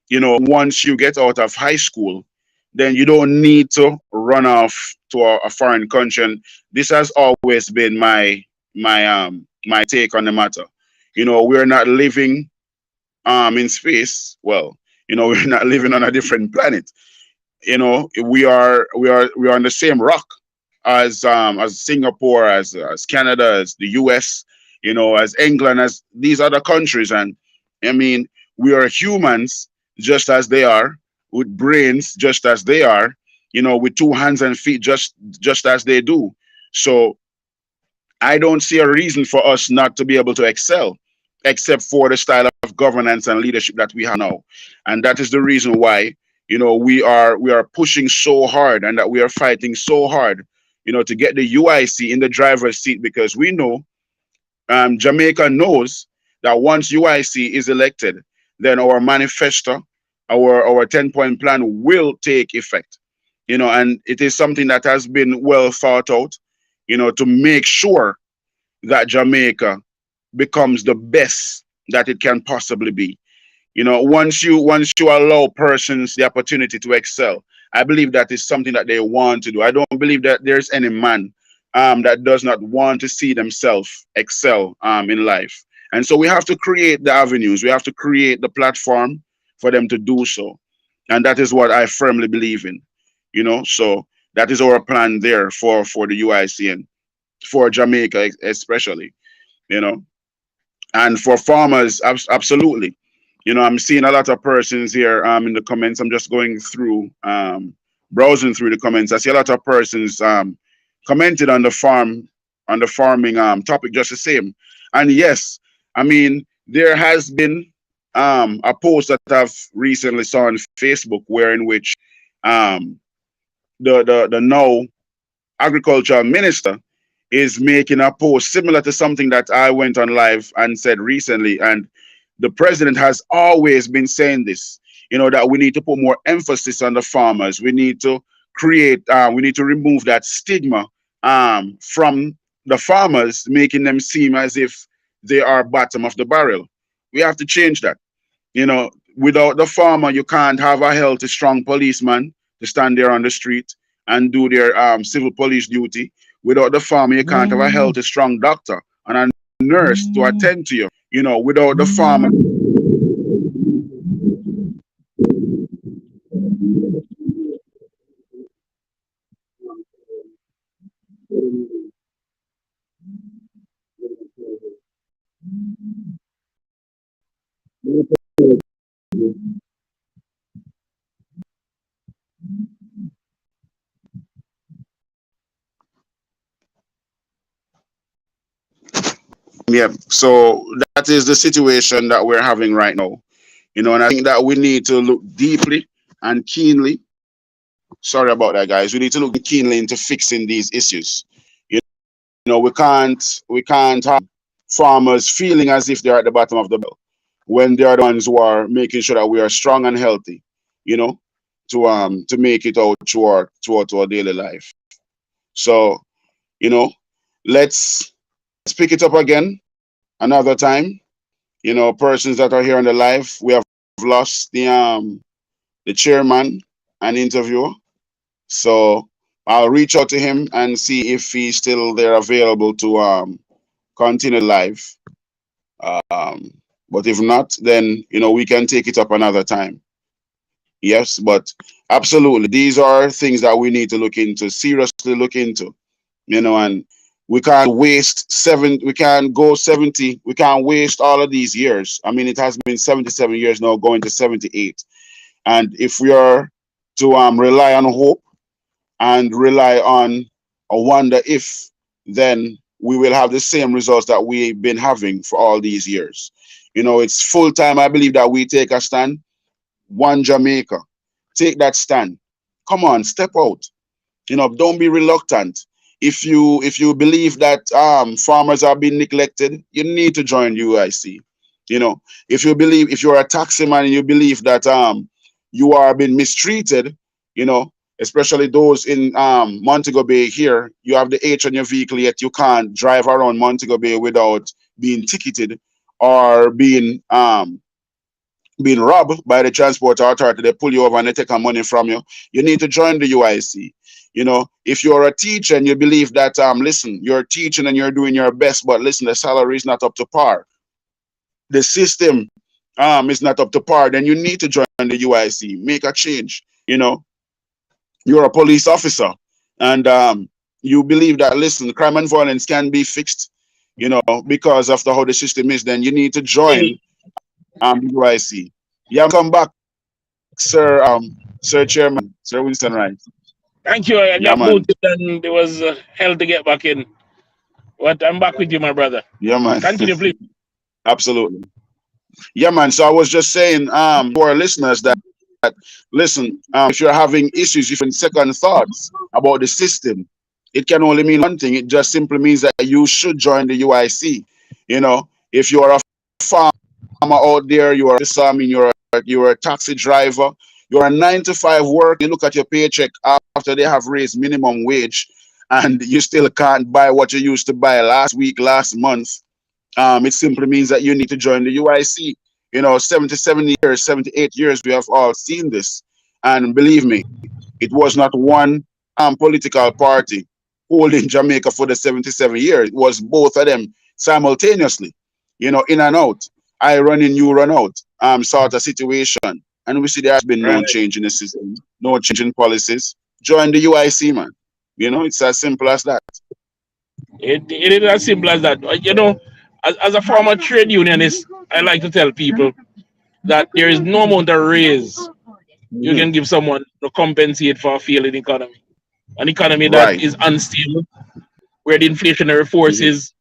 you know, once you get out of high school, then you don't need to run off to a foreign country. And this has always been my take on the matter. You know, we're not living in space. Well, you know, we're not living on a different planet. You know, we are on the same rock as Singapore, as Canada, as the US, you know, as England, as these other countries. And I mean, we are humans just as they are, with brains just as they are, you know, with 2 hands and feet just as they do. So I don't see a reason for us not to be able to excel, except for the style of governance and leadership that we have now. And that is the reason why, you know, we are pushing so hard, and that we are fighting so hard, you know, to get the UIC in the driver's seat, because we know Jamaica knows that once UIC is elected, then our manifesto, our 10-point plan will take effect. You know, and it is something that has been well thought out. to make sure that Jamaica becomes the best that it can possibly be. Once you allow persons the opportunity to excel, I believe that is something that they want to do. I don't believe that there's any man that does not want to see themselves excel in life. And so we have to create the avenues. We have to create the platform for them to do so. And that is what I firmly believe in. So that is our plan there for the UIC and for Jamaica especially, and for farmers, absolutely. I'm seeing a lot of persons here in the comments. I'm just going through, browsing through the comments. I see a lot of persons commented on the farming topic just the same. And yes, I mean, there has been a post that I've recently saw on Facebook in which the now agricultural minister is making a post similar to something that I went on live and said recently. And the president has always been saying this, that we need to put more emphasis on the farmers. We need to we need to remove that stigma from the farmers, making them seem as if they are bottom of the barrel. We have to change that. Without the farmer, you can't have a healthy, strong policeman to stand there on the street and do their civil police duty. Without the farmer, you can't have a healthy, strong doctor and a nurse to attend to you. Without the farmer. Yeah, so that is the situation that we're having right now. And I think that we need to look deeply and keenly. Sorry about that, guys. We need to look keenly into fixing these issues. We can't have farmers feeling as if they're at the bottom of the barrel when they are the ones who are making sure that we are strong and healthy, to make it out to our daily life. So, let's pick it up again another time. Persons that are here on the live, we have lost the chairman and interviewer. So I'll reach out to him and see if he's still there available to continue live. But if not, then we can take it up another time. Yes, but absolutely, these are things that we need to look into, seriously look into. And we can't waste we can't go 70, we can't waste all of these years. I mean, it has been 77 years now, going to 78. And if we are to rely on hope and rely on a wonder if, then we will have the same results that we've been having for all these years. It's full time. I believe that we take a stand. One Jamaica, take that stand. Come on, step out. Don't be reluctant. If you believe that farmers are being neglected, you need to join UIC. If you're a taxi man and you believe that you are being mistreated, especially those in Montego Bay here, you have the H on your vehicle, yet you can't drive around Montego Bay without being ticketed or being robbed by the transport authority. They pull you over and they take money from you. You need to join the UIC. If you're a teacher and you believe that, listen, you're teaching and you're doing your best, but listen, the salary is not up to par. The system is not up to par, then you need to join the UIC, make a change. You're a police officer and you believe that, listen, crime and violence can be fixed, because of how the system is, then you need to join UIC. Yeah, come back, Sir Chairman, Sir Winston Wright. Thank you. I got booted and it was hell to get back in. But I'm back with you, my brother. Yeah, man. Continue, please. Absolutely. Yeah, man. So I was just saying to our listeners that listen, if you're having issues, if you're in second thoughts about the system, it can only mean one thing. It just simply means that you should join the UIC. If you're a farmer out there, you're a taxi driver, you're a 9-to-5 worker, you look at your paycheck after they have raised minimum wage, and you still can't buy what you used to buy last week, last month, it simply means that you need to join the UIC. 77 years, 78 years, we have all seen this. And believe me, it was not one political party holding Jamaica for the 77 years. It was both of them simultaneously, in and out. I run in, you run out, sort of situation. And we see there has been no change in the system, no change in policies. Join the UIC, man. It's as simple as that. It is as simple as that. As a former trade unionist, I like to tell people that there is no amount of raise you can give someone to compensate for a failing economy. An economy that is unstable, where the inflationary forces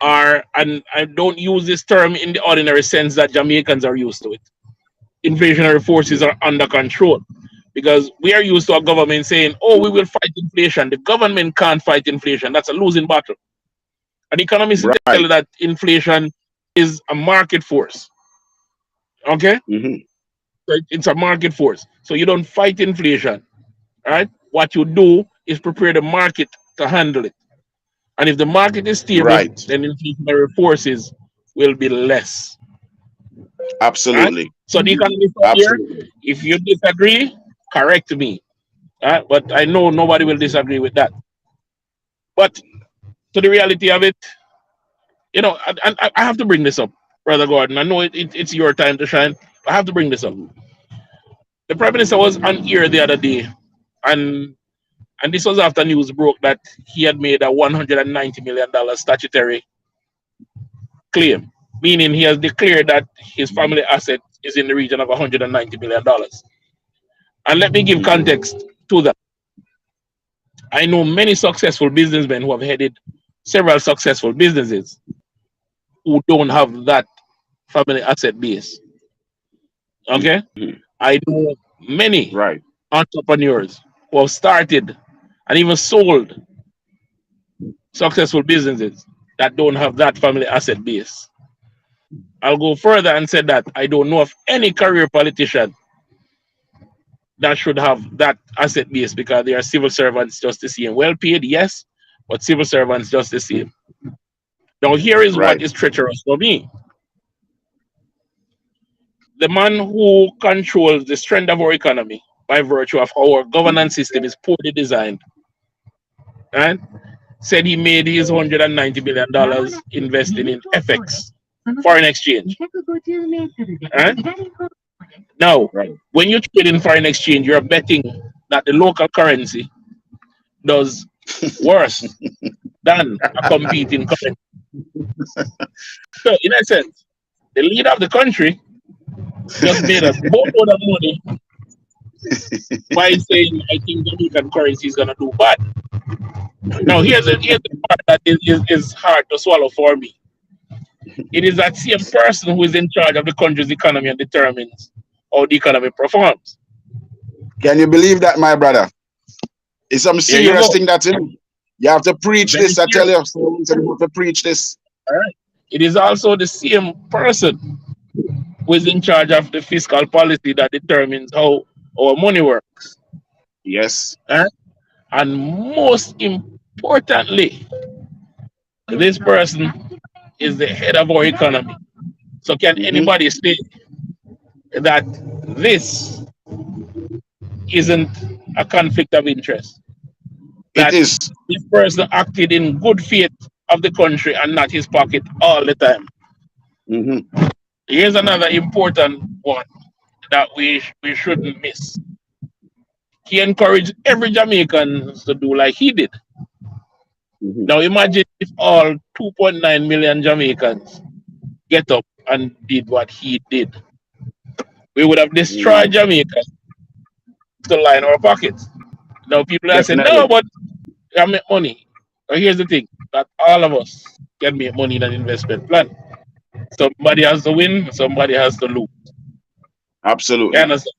are, and I don't use this term in the ordinary sense that Jamaicans are used to it. Inflationary forces are under control, because we are used to a government saying, oh, we will fight inflation. The government can't fight inflation. That's a losing battle. And economists tell you that inflation is a market force. Okay? So it's a market force. So you don't fight inflation. Right? What you do is prepare the market to handle it. And if the market is stable, then inflationary forces will be less. Absolutely. Right? So the economists out here, if you disagree, correct me. But I know nobody will disagree with that. But to the reality of it, I have to bring this up, Brother Gordon. I know it's your time to shine. I have to bring this up. The Prime Minister was on here the other day, and this was after news broke that he had made a $190 million statutory claim, meaning he has declared that his family asset is in the region of $190 million. And let me give context to that. I know many successful businessmen who have headed several successful businesses who don't have that family asset base. Okay? I know many entrepreneurs who have started and even sold successful businesses that don't have that family asset base. I'll go further and say that I don't know of any career politician that should have that asset base, because they are civil servants just the same. Well paid, yes, but civil servants just the same. Now, here is what is treacherous for me. The man who controls the strength of our economy by virtue of our governance system is poorly designed, right? Said he made his $190 million investing in FX, foreign exchange. Right? Now, when you trade in foreign exchange, you're betting that the local currency does worse than a competing currency. So, in a sense, the leader of the country just made a boatload of money by saying, I think Jamaican currency is going to do bad. Now, here's the part that is hard to swallow for me. It is that same person who is in charge of the country's economy and determines how the economy performs. Can you believe that, my brother? It's some serious thing that's in. You have to preach this, I tell you. So you have to preach this. All right. It is also the same person who is in charge of the fiscal policy that determines how our money works. Yes. And most importantly, this person is the head of our economy. So can anybody say that this isn't a conflict of interest? That it is. This person acted in good faith of the country and not his pocket all the time. Here's another important one that we shouldn't miss. He encouraged every Jamaican to do like he did. Now imagine if all 2.9 million Jamaicans get up and did what he did. We would have destroyed Jamaica to line our pockets. Now people are saying, no, but I make money. But here's the thing, that all of us can make money in an investment plan. Somebody has to win, somebody has to lose. Absolutely. You understand?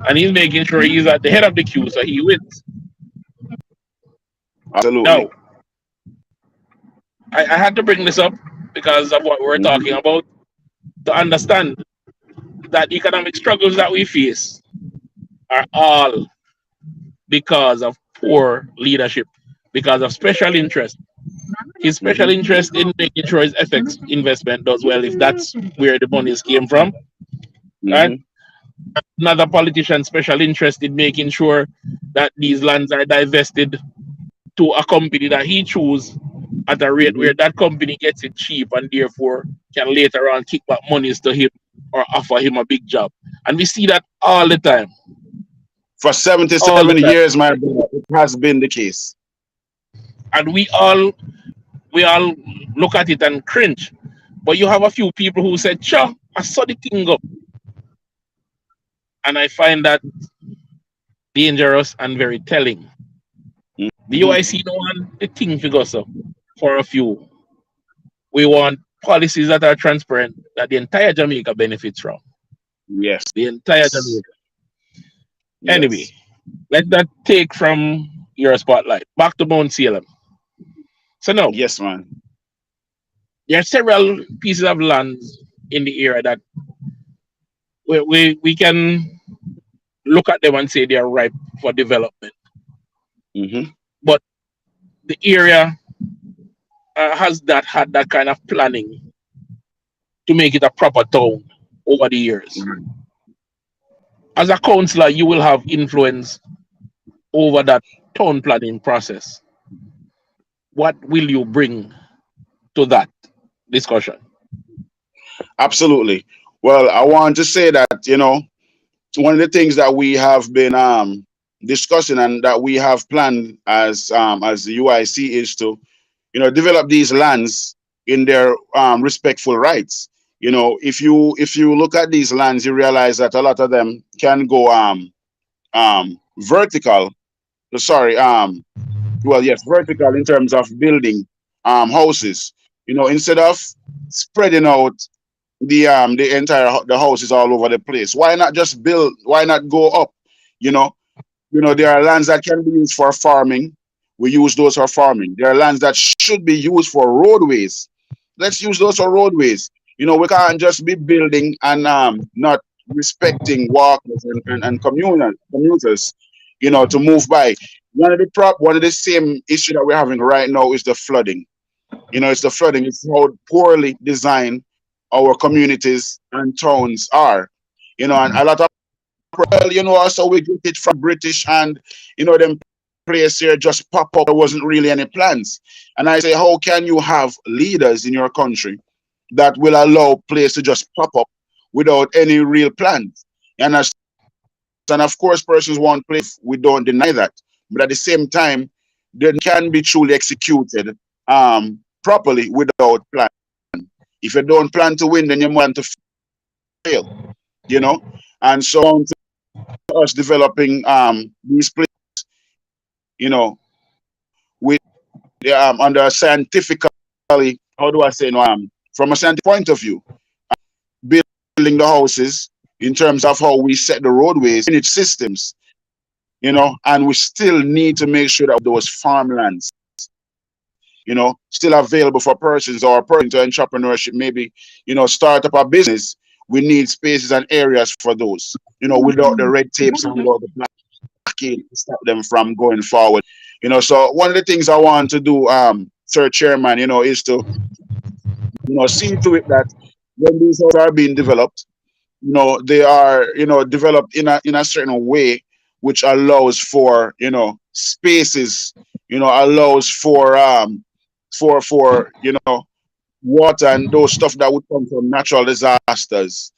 And he's making sure he's at the head of the queue so he wins. Absolutely. Now, I had to bring this up because of what we're talking about, to understand that economic struggles that we face are all because of poor leadership because of special interest. His special interest in making sure his FX investment does well, if that's where the monies came from, right? Another politician's special interest in making sure that these lands are divested to a company that he chooses at a rate where that company gets it cheap and therefore can later on kick back monies to him or offer him a big job. And we see that all the time. For All the 77 time. years, my brother, it has been the case. And we all look at it and cringe. But you have a few people who said, sure, I saw the thing up. And I find that dangerous and very telling. The UIC don't want the thing to go so for a few. We want policies that are transparent that the entire Jamaica benefits from. Yes. The entire Jamaica. Anyway, Yes. let that take from your spotlight. Back to Mount Salem. So now, Yes, man. there are several pieces of land in the area that we can look at them and say they are ripe for development. But the area has that had that kind of planning to make it a proper town over the years. As a councillor, you will have influence over that town planning process. What will you bring to that discussion? Absolutely. Well, I want to say that, one of the things that we have been discussing and that we have planned as the UIC is to, develop these lands in their respectful rights. If you look at these lands, you realize that a lot of them can go vertical. Sorry, yes, vertical in terms of building houses. Instead of spreading out the entire the houses all over the place. Why not just build? Why not go up? There are lands that can be used for farming. We use those for farming. There are lands that should be used for roadways. Let's use those for roadways. We can't just be building and not respecting walkers and commuters, to move by. One of the same issue that we're having right now is the flooding. It's the flooding. It's how poorly designed our communities and towns are. And a lot of also we get it from British and them place here just pop up. There wasn't really any plans. And I say, how can you have leaders in your country that will allow place to just pop up without any real plans? And of course, persons want place. We don't deny that. But at the same time, they can be truly executed properly without plan. If you don't plan to win, then you want to fail. And so us developing these places, with under a scientifically, how do I say, from a scientific point of view, building the houses in terms of how we set the roadways, drainage systems, and we still need to make sure that those farmlands, still available for persons or person to entrepreneurship, maybe, start up a business. We need spaces and areas for those, without the red tapes and without the blockade to stop them from going forward. So one of the things I want to do, Sir Chairman, is to, see to it that when these houses are being developed, they are, developed in a certain way which allows for, spaces, allows for water and those stuff that would come from natural disasters,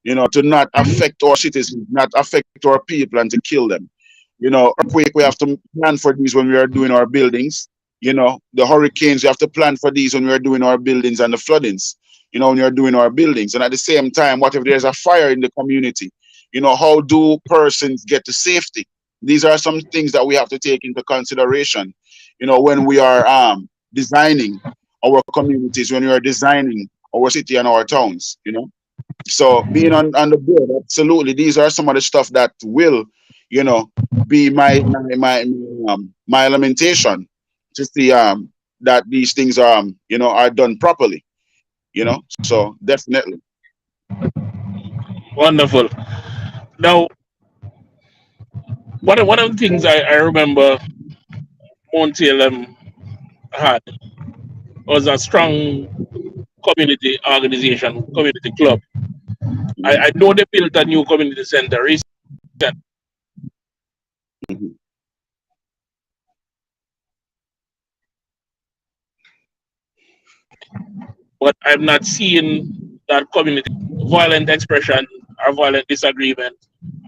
to not affect our citizens, not affect our people and to kill them. Earthquake, we have to plan for these when we are doing our buildings. The hurricanes, we have to plan for these when we are doing our buildings, and the floodings, when we are doing our buildings. And at the same time, what if there's a fire in the community? How do persons get to safety? These are some things that we have to take into consideration, when we are designing our communities, when we are designing our city and our towns, So being on the board, absolutely, these are some of the stuff that will, be my lamentation to see that these things are done properly, So definitely. Wonderful. Now, one of the things I remember Montego had was a strong community organization, community club. I know they built a new community center recently, Mhm. but I've not seen that community violent expression or violent disagreement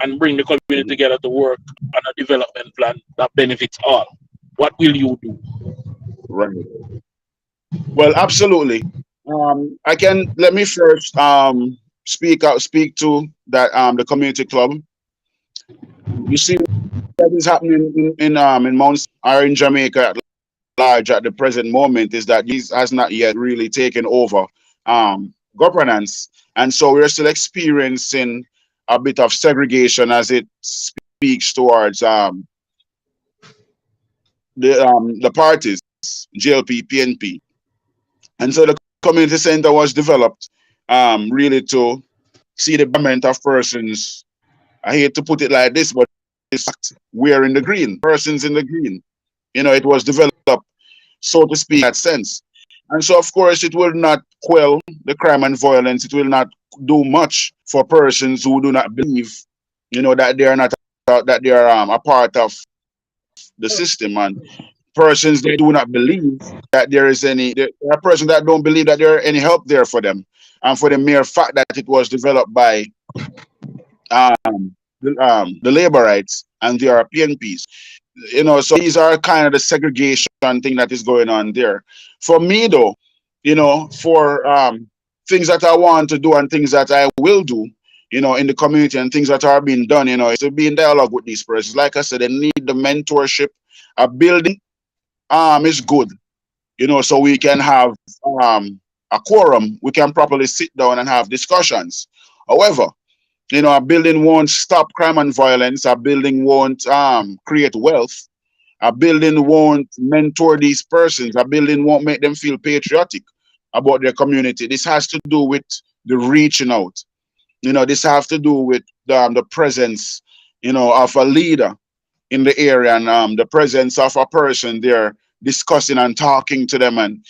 and bring the community Mhm. together to work on a development plan that benefits all. What will you do? Right. Well, absolutely. I can let me first speak to that the community club. You see what is happening in Mount or in Jamaica at large at the present moment is that this has not yet really taken over governance, and so we're still experiencing a bit of segregation as it speaks towards the parties, GLP, PNP, and so the community center was developed really to see the betterment of persons. I hate to put it like this, but it's we're in the green, persons in the green. It was developed, so to speak, in that sense. And so, of course, it will not quell the crime and violence. It will not do much for persons who do not believe, that they are not that they are a part of the system, and persons that do not believe that there are persons that don't believe that there are any help there for them, and for the mere fact that it was developed by the labor rights and the PNPs. So these are kind of the segregation thing that is going on there. For me, though, for things that I want to do and things that I will do, in the community and things that are being done, is to be in dialogue with these persons. Like I said, they need the mentorship. A building is good, so we can have a quorum. We can properly sit down and have discussions. However, a building won't stop crime and violence. A building won't create wealth. A building won't mentor these persons. A building won't make them feel patriotic about their community. This has to do with the reaching out. This has to do with the presence, of a leader in the area, and the presence of a person there discussing and talking to them, and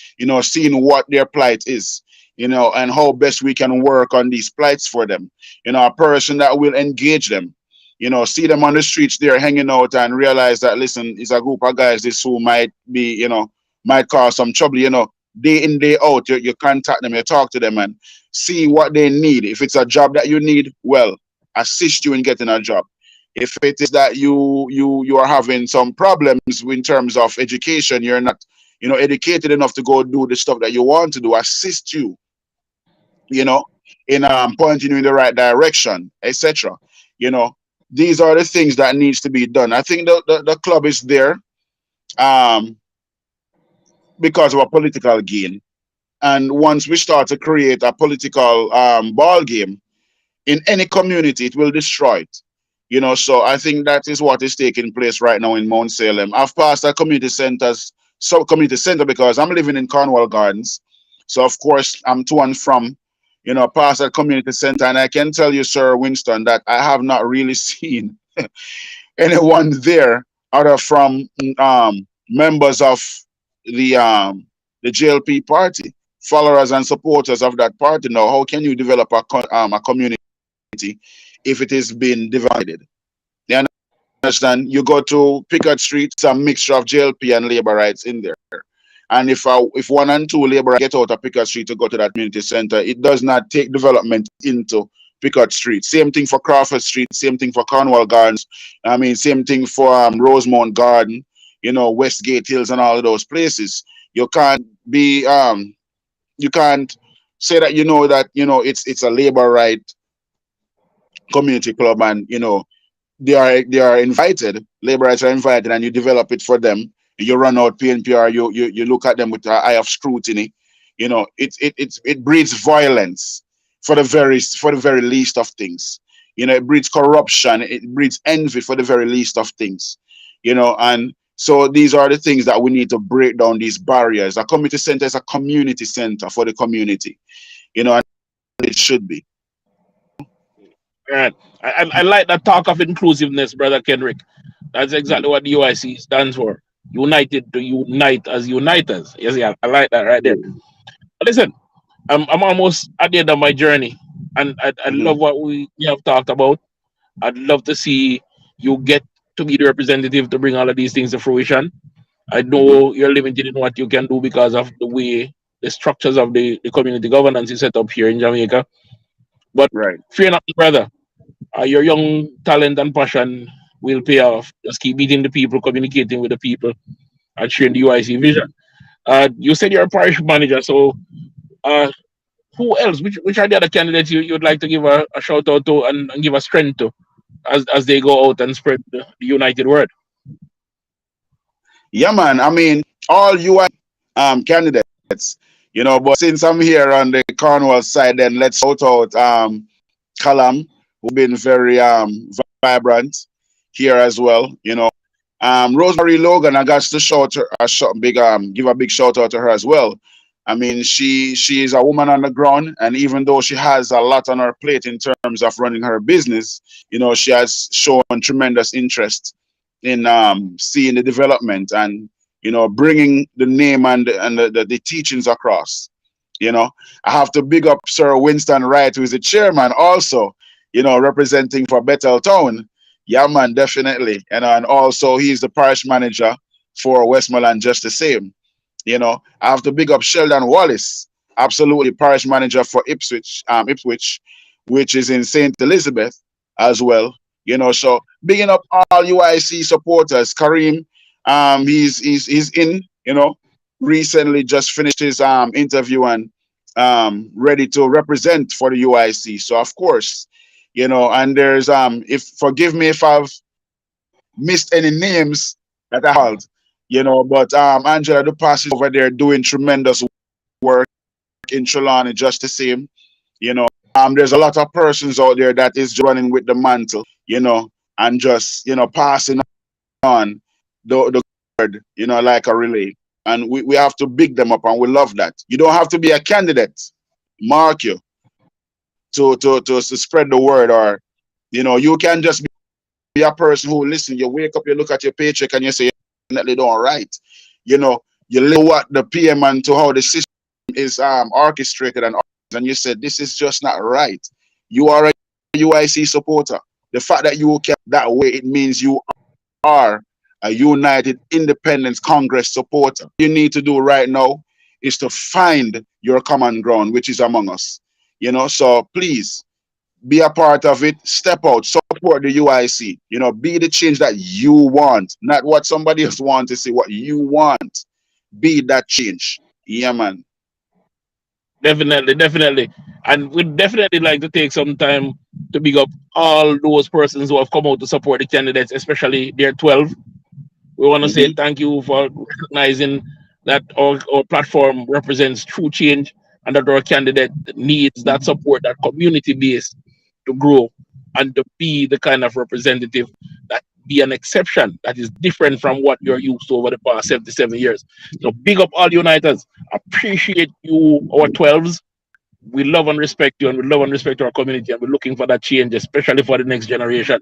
seeing what their plight is, and how best we can work on these plights for them. A person that will engage them, see them on the streets there hanging out and realize that, listen, it's a group of guys this who might be, might cause some trouble. Day in, day out, you contact them, you talk to them, and see what they need. If it's a job that you need, well, assist you in getting a job. If it is that you are having some problems in terms of education, you're not educated enough to go do the stuff that you want to do, assist you, you know in pointing you in the right direction, etc. you know these are the things that needs to be done. I think the club is there um because of a political gain, and once we start to create a political ball game in any community, it will destroy it. So I think that is what is taking place right now in Mount Salem. I've passed a community center because I'm living in Cornwall Gardens. So of course I'm to and from, past a community center, and I can tell you, Sir Winston, that I have not really seen anyone there other from members of the JLP party, followers and supporters of that party. Now, how can you develop a community if it is being divided? You understand? You go to Pickard Street, it's a mixture of JLP and labor rights in there. And if one and two labor get out of Pickard Street to go to that community center, it does not take development into Pickard Street. Same thing for Crawford Street, same thing for Cornwall Gardens. I mean, same thing for Rosemount Garden, Westgate Hills and all of those places. You can't be you can't say that it's a labor right community club, and they are invited, laborers are invited, and you develop it for them. You run out PNPR, you look at them with an eye of scrutiny. It breeds violence for the very least of things. It breeds corruption, it breeds envy for the very least of things. And so these are the things that we need to break down, these barriers. A community center is a community center for the community, and it should be. Right. I like that talk of inclusiveness, brother Kenrick. That's exactly what the UIC stands for. united to unite as uniters. Yes, yeah, I like that right there. But listen, I'm almost at the end of my journey, and I love what we have talked about. I'd love to see you get to be the representative to bring all of these things to fruition. I know you're limited in what you can do because of the way the structures of the community governance is set up here in Jamaica. But Right. fear not, brother. Your young talent and passion will pay off. Just keep meeting the people, communicating with the people, and sharing the UIC vision. You said you're a parish manager, so uh, who else? Which are the other candidates you'd like to give a shout out to and give a strength to as they go out and spread the united word? Yeah, man. I mean, all UI candidates, but since I'm here on the Cornwall side, then let's shout out Callum, who's been very vibrant here as well. Rosemary Logan, I got to give a big shout out to her as well. I mean, she is a woman on the ground, and even though she has a lot on her plate in terms of running her business, she has shown tremendous interest in seeing the development and bringing the name and the teachings across. I have to big up Sir Winston Wright, who is the chairman, also representing for Bethel Town. Yeah, man, definitely. And also he's the parish manager for Westmoreland, just the same. I have to big up Sheldon Wallace, absolutely parish manager for Ipswich, which is in St. Elizabeth as well. So bigging up all UIC supporters. Kareem, he's in, recently just finished his interview and ready to represent for the UIC. So of course, and there's if forgive me if I've missed any names that I called, but Angela Dupas is over there doing tremendous work in Trelawney, just the same. There's a lot of persons out there that is running with the mantle, and just passing on the word, like a relay. And we have to big them up, and we love that. You don't have to be a candidate, mark you, to spread the word, or you can just be a person who listen. You wake up, you look at your paycheck, and you say, definitely don't write. You look what the PM and to how the system is orchestrated, and you said this is just not right. You are a UIC supporter. The fact that you kept that way, it means you are a United Independence Congress supporter. What you need to do right now is to find your common ground, which is among us. So please be a part of it. Step out, support the UIC. Be the change that you want, not what somebody else wants to see. What you want, be that change. Yeah, man. Definitely. And we'd definitely like to take some time to big up all those persons who have come out to support the candidates, especially their 12. We want to say thank you for recognizing that our platform represents true change and that our candidate needs that support, that community base to grow and to be the kind of representative that be an exception that is different from what you're used to over the past 77 years. So big up all uniters. Appreciate you, our 12s. We love and respect you, and we love and respect our community, and we're looking for that change, especially for the next generation.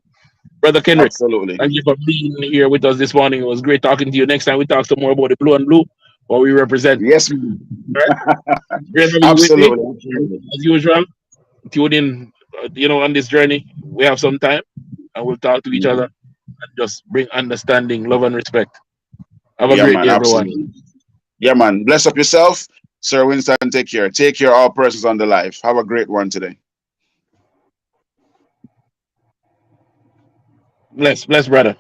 Brother Kenrick, Absolutely. thank you for being here with us this morning. It was great talking to you. Next time we talk some more about the blue and blue, what we represent. Yes, right? Absolutely. As usual, tune in, on this journey. We have some time, and we'll talk to each other and just bring understanding, love, and respect. Have a great day, everyone. Absolutely. Yeah, man. Bless up yourself. Sir Winston, take care. Take care of all persons on the live. Have a great one today. Bless, brother.